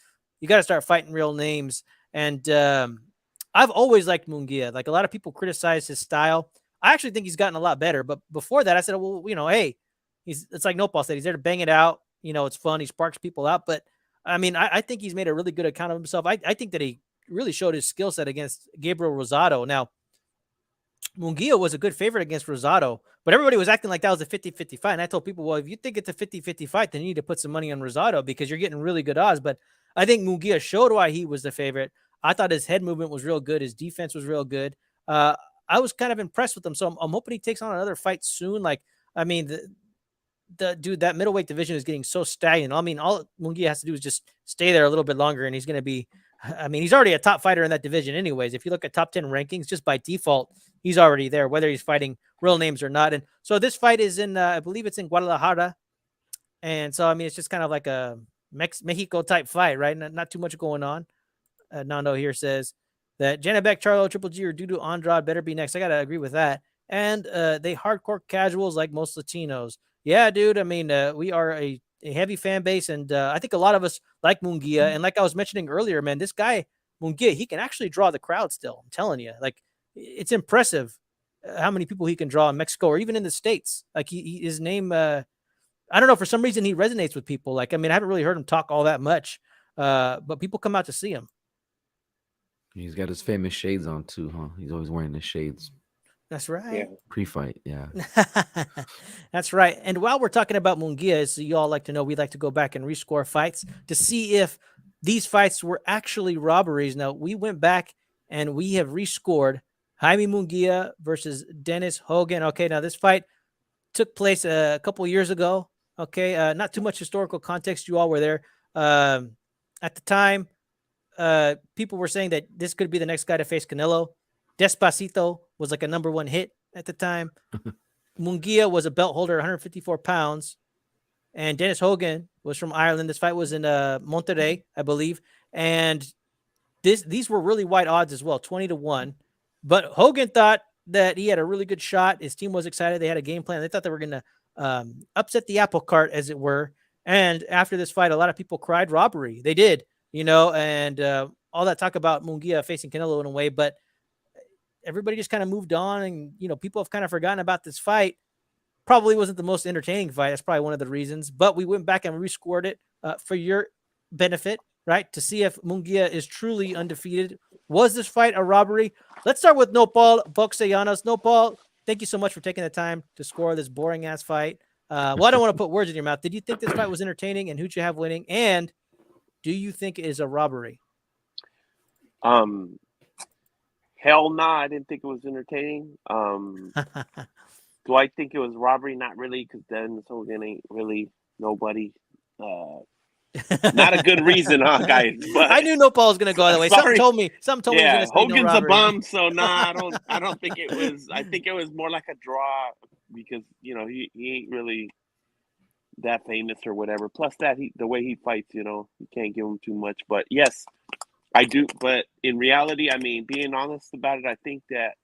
you got to start fighting real names. And I've always liked Munguia. Like, a lot of people criticize his style. I actually think he's gotten a lot better. But before that, I said, well, hey, it's like Nopal said, he's there to bang it out. It's fun. He sparks people out. But I mean, I think he's made a really good account of himself. I think that he really showed his skill set against Gabriel Rosado. Now, Munguia was a good favorite against Rosado, but everybody was acting like that was a 50-50 fight. And I told people, well, if you think it's a 50-50 fight, then you need to put some money on Rosado because you're getting really good odds. But I think Munguia showed why he was the favorite. I thought his head movement was real good. His defense was real good. I was kind of impressed with him. So I'm hoping he takes on another fight soon. Like, I mean, the dude, that middleweight division is getting so stagnant. I mean, all Munguia has to do is just stay there a little bit longer, and he's going to be, I mean, he's already a top fighter in that division anyways. If you look at top 10 rankings, just by default, he's already there, whether he's fighting real names or not. And so this fight is in, I believe it's in Guadalajara. And so, I mean, it's just kind of like a Mexico type fight, right? Not too much going on. Nando here says that Genebek, Charlo, Triple G, or Dudu Andrade better be next. I got to agree with that. And they hardcore casuals like most Latinos. Yeah, dude. I mean, we are a heavy fan base, and I think a lot of us like Munguia. And like I was mentioning earlier, man, this guy, Munguia, he can actually draw the crowd still. I'm telling you. Like, it's impressive how many people he can draw in Mexico or even in the States. Like, his name, I don't know, for some reason he resonates with people. Like, I mean, I haven't really heard him talk all that much, but people come out to see him. He's got his famous shades on too, huh? He's always wearing his shades. That's right. Yeah. Pre-fight, yeah. That's right. And while we're talking about Munguia, as you all like to know, we like to go back and rescore fights to see if these fights were actually robberies. Now, we went back and we have rescored Jaime Munguia versus Dennis Hogan. Okay, now this fight took place a couple years ago. Okay, not too much historical context. You all were there. at the time, people were saying that this could be the next guy to face Canelo. Despacito was like a number one hit at the time. Munguia was a belt holder, 154 pounds. And Dennis Hogan was from Ireland. This fight was in Monterrey, I believe. And these were really wide odds as well, 20-1. But Hogan thought that he had a really good shot. His team was excited. They had a game plan. They thought they were going to upset the apple cart, as it were. And after this fight, a lot of people cried robbery. They did, and all that talk about Munguia facing Canelo in a way. But everybody just kind of moved on, and, people have kind of forgotten about this fight. Probably wasn't the most entertaining fight. That's probably one of the reasons. But we went back and rescored it for your benefit, right? To see if Munguia is truly undefeated. Was this fight a robbery? Let's start with Nopal Boxellanos. Nopal, thank you so much for taking the time to score this boring-ass fight. Well, I don't want to put words in your mouth. Did you think this fight was entertaining, and who'd you have winning? And do you think it is a robbery? Hell nah, I didn't think it was entertaining. Do I think it was robbery? Not really, because Dennis Hogan ain't really nobody. Not a good reason, huh, guys? But I knew Nopal was going to go that way. Sorry. Something told me he was going to say Hogan's no a robbery. bum, so nah, I don't think it was. I think it was more like a draw because he ain't really that famous or whatever. Plus that the way he fights, you can't give him too much. But yes, I do. But in reality, I mean, being honest about it, I think that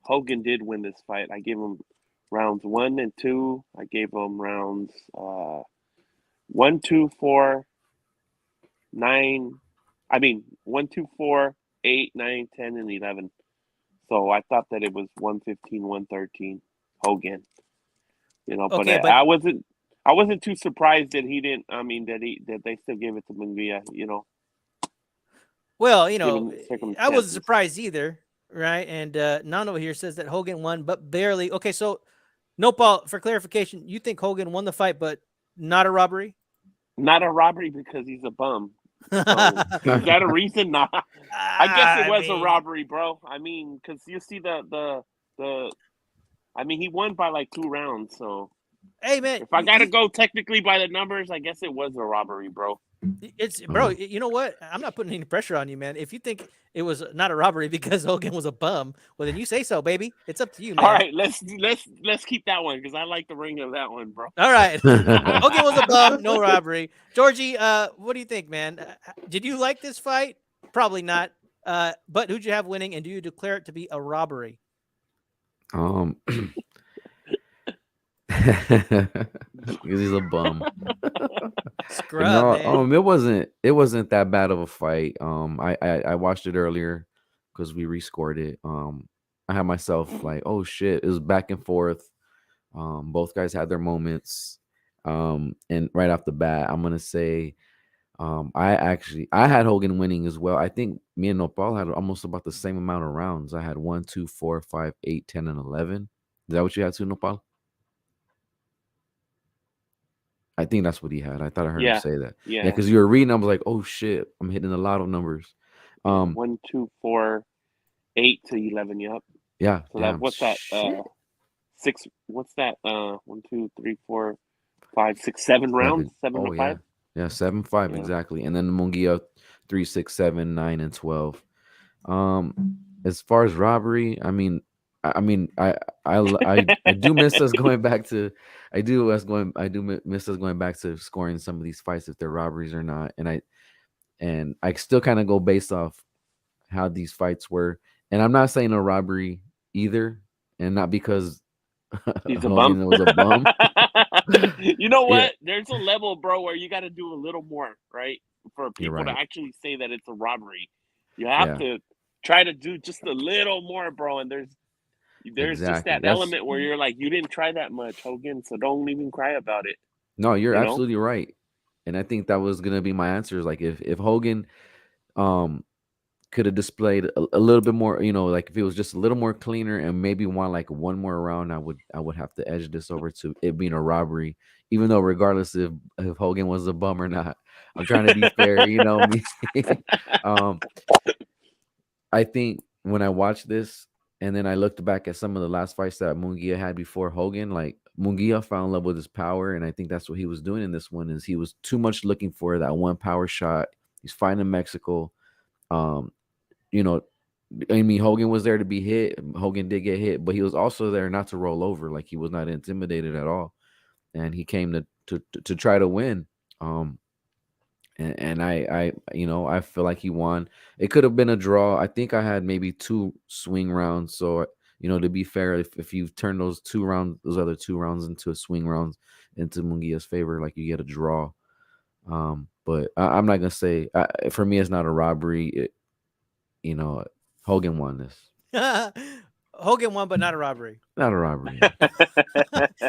Hogan did win this fight. I gave him rounds 1 and 2. I gave him rounds 1, 2, 4, 9. I mean 1, 2, 4, 8, 9, 10, and 11. So I thought that it was 115, 113 Hogan. But, Okay, but I wasn't too surprised that he didn't. I mean that they still gave it to Munguia. Well, given I circumstances. wasn't surprised either, right? And Nano here says that Hogan won, but barely. Okay, so Nopal, for clarification, you think Hogan won the fight, but not a robbery? Not a robbery because he's a bum. So, is that a reason? Nah. I guess it was a robbery, bro. I mean, because you see the. I mean, he won by like 2 rounds. So, hey man, if I gotta go technically by the numbers, I guess it was a robbery, bro. Bro, you know what? I'm not putting any pressure on you, man. If you think it was not a robbery because Hogan was a bum, well then you say so, baby. It's up to you, man. All right, let's keep that one because I like the ring of that one, bro. All right. Hogan was a bum, no robbery. Georgie, what do you think, man? Did you like this fight? Probably not. But who'd you have winning, and do you declare it to be a robbery? Because he's a bum. Scrub, man. It wasn't that bad of a fight. I watched it earlier because we rescored it. I had myself like, oh shit, it was back and forth. Both guys had their moments. And right off the bat, I'm gonna say, I had Hogan winning as well. I think me and Nopal had almost about the same amount of rounds. I had 1, 2, 4, 5, 8, 10, and 11. Is that what you had too, Nopal? I think that's what he had. I thought I heard him say that. Yeah, because you were reading, I was like, oh shit, I'm hitting a lot of numbers. 1, 2, 4, 8 to 11. Yep. Yeah. So what's that? 6. What's that? 1, 2, 3, 4, 5, 6, 7 rounds. 7 to 5. Yeah, 7-5 exactly. And then Munguia 3, 6, 7, 9, and 12. As far as robbery, I do miss us going back to. I do miss us going back to scoring some of these fights if they're robberies or not. And I still kind of go based off how these fights were. And I'm not saying a robbery either, and not because he's a bum. Was a bum. You know what? Yeah. There's a level, bro, where you got to do a little more, right? For people to actually say that it's a robbery, you have to try to do just a little more, bro. And there's just that element where you're like, you didn't try that much, Hogan, so don't even cry about it. No, you're absolutely right. And I think that was gonna be my answer. Is like if Hogan could have displayed a little bit more, like if it was just a little more cleaner and maybe won like one more round, I would have to edge this over to it being a robbery, even though regardless if Hogan was a bum or not. I'm trying to be fair, I think when I watched this and then I looked back at some of the last fights that Munguia had before Hogan, like Munguia fell in love with his power, and I think that's what he was doing in this one. Is he was too much looking for that one power shot He's fighting in Mexico. You know, I mean, Hogan was there to be hit. Hogan did get hit, but he was also there not to roll over. Like, he was not intimidated at all, and he came to try to win. And I you know, I feel like he won. It could have been a draw. I think I had maybe 2 swing rounds. So, you know, to be fair, if you turn those other 2 rounds into a swing rounds into Munguia's favor, like, you get a draw. But I'm not gonna say, for me, it's not a robbery. You know, Hogan won this. Hogan won, but not a robbery. Not a robbery.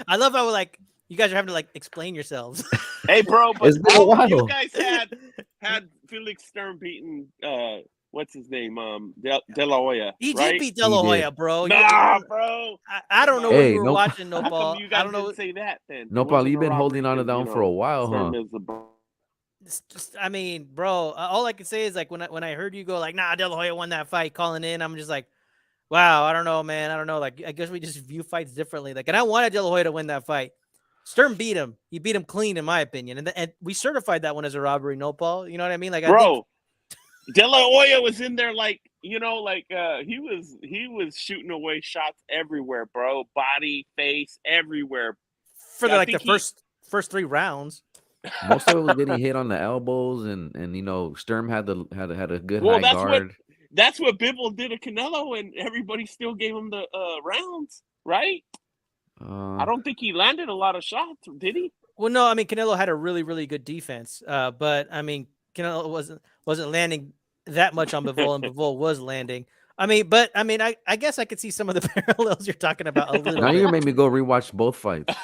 I love how like you guys are having to like explain yourselves. Hey, bro, but It's been a while. you guys had Felix Sturm beating what's his name? De La Hoya. He right? did beat De La He did. Hoya, bro. Nah, bro. I don't know Hey, what you were no- watching, No How Ball. come you guys I don't know. didn't say that then? No, It Paul, wasn't you've a been holding robbery on to then, that one for a while, Sturm huh? is the It's just, I mean, bro, all I can say is like when I heard you go like, nah, De La Hoya won that fight, calling in, I'm just like, wow, I don't know, man. I don't know. Like, I guess we just view fights differently. Like, and I wanted De La Hoya to win that fight. Sturm beat him. He beat him clean, in my opinion. And we certified that one as a robbery, no, Paul. You know what I mean? Like, I think bro. De La Hoya was in there like, you know, like he was shooting away shots everywhere, bro. Body, face, everywhere. for I like the think he- first 3 rounds. Most of it was getting hit on the elbows, and you know, Sturm had a good Well, high that's guard. That's what Bivol did to Canelo, and everybody still gave him the rounds, right? I don't think he landed a lot of shots, did he? Well, no, I mean Canelo had a really, really good defense. But I mean Canelo wasn't landing that much on Bivol, and Bivol was landing. I mean, but I mean, I guess I could see some of the parallels you're talking about a little Now bit. you're gonna make me go rewatch both fights.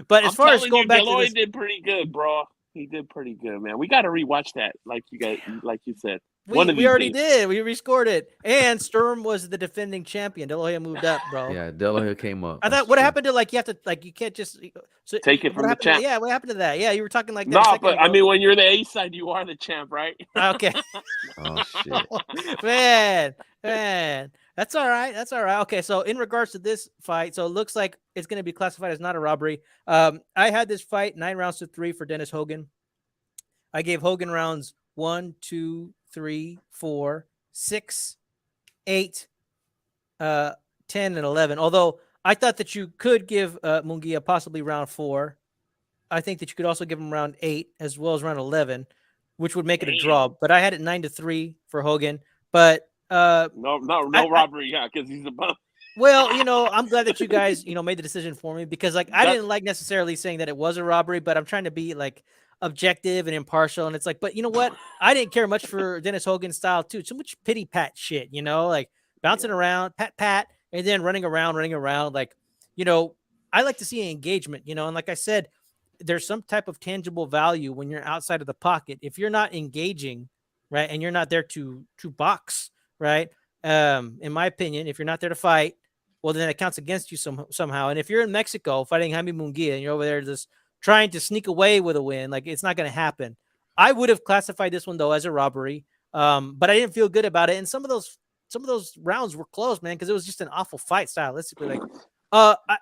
But as I'm far as telling going you, back to Deloy this, did pretty good, bro. He did pretty good, man. We got to rewatch that, like you said. One of we these already days. did. We rescored it, and Sturm was the defending champion. De La Hoya moved up, bro. Yeah, De La Hoya came up. I That's thought what true. happened to like you have to like you can't just so Take it what from the happened to- champ. Yeah, what happened to that? Yeah, you were talking like that. a No, second but I ago. mean, when you're the A side, you are the champ, right? Okay. Oh shit. man, that's all right. That's all right. Okay, so in regards to this fight, so it looks like it's going to be classified as not a robbery. I had this fight 9 rounds to 3 for Dennis Hogan. I gave Hogan rounds 1, 2, 3, 4, 6, 8, 10, and 11. Although I thought that you could give Munguia possibly round 4. I think that you could also give him round 8 as well as round 11, which would make it a draw. But I had it 9-3 for Hogan. But No I- robbery, yeah, because he's a bum. well, you know, I'm glad that you guys, you know, made the decision for me because like I That- didn't like necessarily saying that it was a robbery, but I'm trying to be like objective and impartial. And it's like, but you know what? I didn't care much for Dennis Hogan's style too. So much pity pat shit, you know, like bouncing around, pat, and then running around. Like, you know, I like to see engagement, you know, and like I said, there's some type of tangible value when you're outside of the pocket. If you're not engaging, right, and you're not there to box, right? In my opinion, if you're not there to fight, well, then it counts against you somehow. And if you're in Mexico fighting Jaime Munguia and you're over there just trying to sneak away with a win, like it's not going to happen. I would have classified this one though as a robbery, but I didn't feel good about it. And some of those rounds were close, man, because it was just an awful fight stylistically. Like,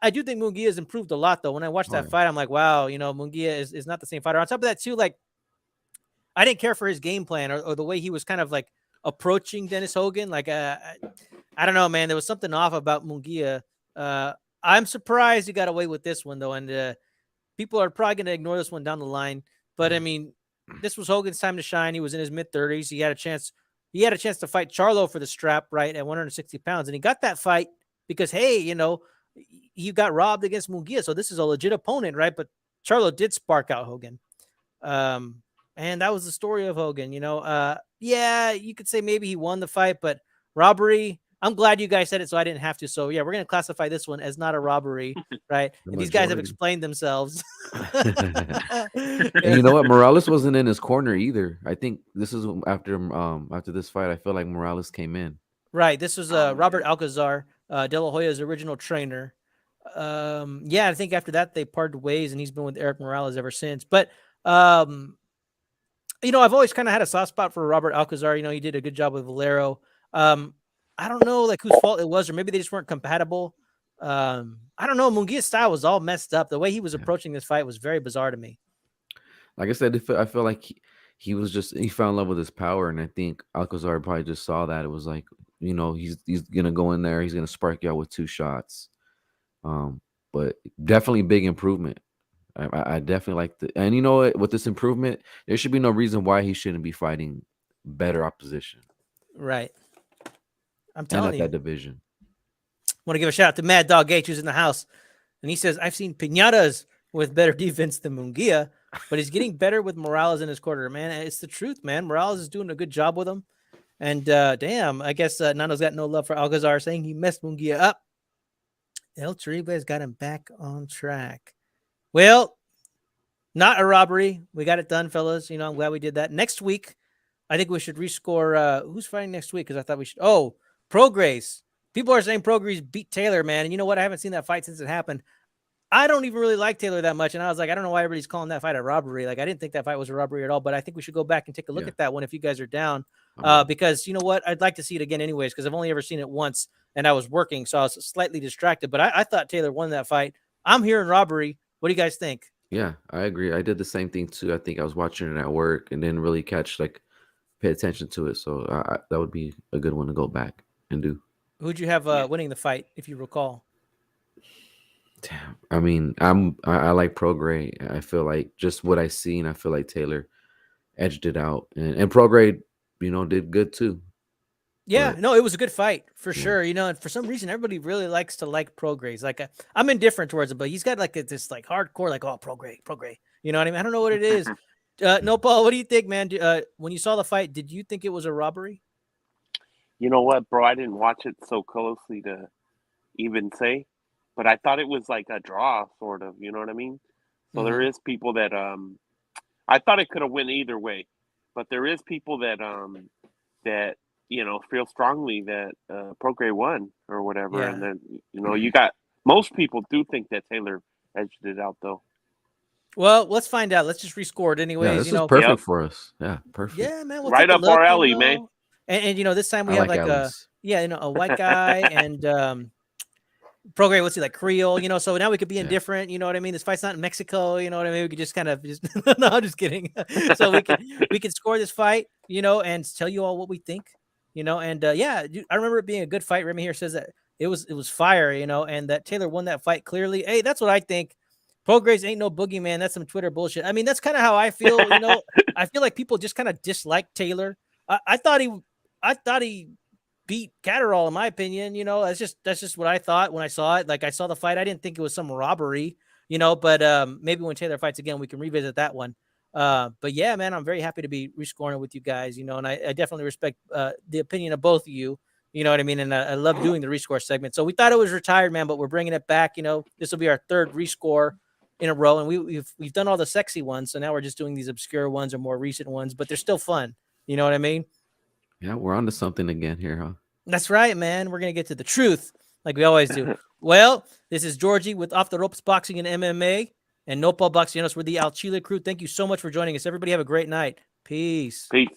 I do think Munguia has improved a lot though. When I watched that fight, I'm like, wow, you know, Munguia is not the same fighter. On top of that, too, like I didn't care for his game plan or the way he was kind of like approaching Dennis Hogan. Like, I don't know, man. There was something off about Munguia. I'm surprised he got away with this one though, and people are probably going to ignore this one down the line. But I mean, this was Hogan's time to shine. He was in his mid-30s. He had a chance. He had a chance to fight Charlo for the strap, right, at 160 pounds, and he got that fight because, hey, you know, you got robbed against Munguia, so this is a legit opponent, right? But Charlo did spark out Hogan, and that was the story of Hogan. You know, yeah, you could say maybe he won the fight, but robbery. I'm glad you guys said it, so I didn't have to. So yeah, we're gonna classify this one as not a robbery, right? And these guys have explained themselves. And you know what? Morales wasn't in his corner either. I think this is after this fight. I feel like Morales came in. Right. This was Robert Alcazar, De La Hoya's original trainer. Yeah, I think after that they parted ways, and he's been with Eric Morales ever since. But you know, I've always kind of had a soft spot for Robert Alcazar. You know, he did a good job with Valero. I don't know like whose fault it was, or maybe they just weren't compatible. I don't know. Munguia's style was all messed up. The way he was approaching this fight was very bizarre to me. Like I said, I feel like he fell in love with his power, and I think Alcazar probably just saw that. It was like, he's gonna go in there, he's gonna spark you out with 2 shots. But definitely big improvement. I definitely like the, and you know what, with this improvement, there should be no reason why he shouldn't be fighting better opposition. Right. I'm And telling at you. that division. Want to give a shout out to Mad Dog Gage, who's in the house. And he says, I've seen Piñatas with better defense than Munguia, but he's getting better with Morales in his quarter. Man, it's the truth, man. Morales is doing a good job with him. And damn, I guess Nano's got no love for Alcazar, saying he messed Munguia up. El Toribes got him back on track. Well, not a robbery. We got it done, fellas. I'm glad we did that. Next week, I think we should rescore. Who's fighting next week? Because I thought we should. Oh, Prograis. People are saying Prograis beat Taylor, man. And you know what? I haven't seen that fight since it happened. I don't even really like Taylor that much. And I was like, I don't know why everybody's calling that fight a robbery. Like, I didn't think that fight was a robbery at all. But I think we should go back and take a look at that one if you guys are down. Because you know what? I'd like to see it again anyways, because I've only ever seen it once and I was working. So I was slightly distracted. But I thought Taylor won that fight. I'm hearing robbery. What do you guys think? Yeah, I agree. I did the same thing too. I think I was watching it at work and didn't really pay attention to it. So that would be a good one to go back and do. Who'd you have winning the fight, if you recall? Damn. I mean, I like Prograis. I feel like just what I seen, I feel like Taylor edged it out, and Prograis, did good too. Yeah, But, no, it was a good fight for sure. And for some reason, everybody really likes to like Prograis. Like I'm indifferent towards it, but he's got like this like hardcore, like, oh, Prograis. You know what I mean? I don't know what it is. No, Paul, what do you think, man? When you saw the fight, did you think it was a robbery? You know what, bro? I didn't watch it so closely to even say, but I thought it was like a draw, sort of. You know what I mean? So there is people that I thought it could have went either way, but there is people that that feel strongly that Prograis won or whatever, and then you got most people do think that Taylor edged it out though. Well, let's find out. Let's just rescore it anyways. yeah, this is perfect for us. Yeah, perfect. Yeah, man. We'll Right take a up look, our alley, man. And this time we I have like like alleys. a white guy and Prograis, let's see, like Creole, so now we could be indifferent, you know what I mean? This fight's not in Mexico, you know what I mean? We could just kind of no, I'm just kidding. So we can score this fight, and tell you all what we think, and yeah, I remember it being a good fight. Remy here says that it was fire, and that Taylor won that fight clearly. Hey, that's what I think. Prograis ain't no boogeyman. That's some Twitter bullshit. I mean, that's kind of how I feel, I feel like people just kind of dislike Taylor. I thought he beat Catterall, in my opinion. That's just what I thought when I saw it. Like, I saw the fight, I didn't think it was some robbery, but maybe when Taylor fights again, we can revisit that one. But yeah, man, I'm very happy to be rescoring it with you guys, and I definitely respect the opinion of both of you. You know what I mean? And I love doing the rescore segment. So we thought it was retired, man, but we're bringing it back. This will be our third rescore in a row, and we've done all the sexy ones. So now we're just doing these obscure ones or more recent ones, but they're still fun. You know what I mean? Yeah, we're on to something again here, huh? That's right, man. We're going to get to the truth like we always do. Well, this is Georgie with Off the Ropes Boxing and MMA and Nopal Boxing. We're the Al Chile crew. Thank you so much for joining us. Everybody have a great night. Peace. Peace.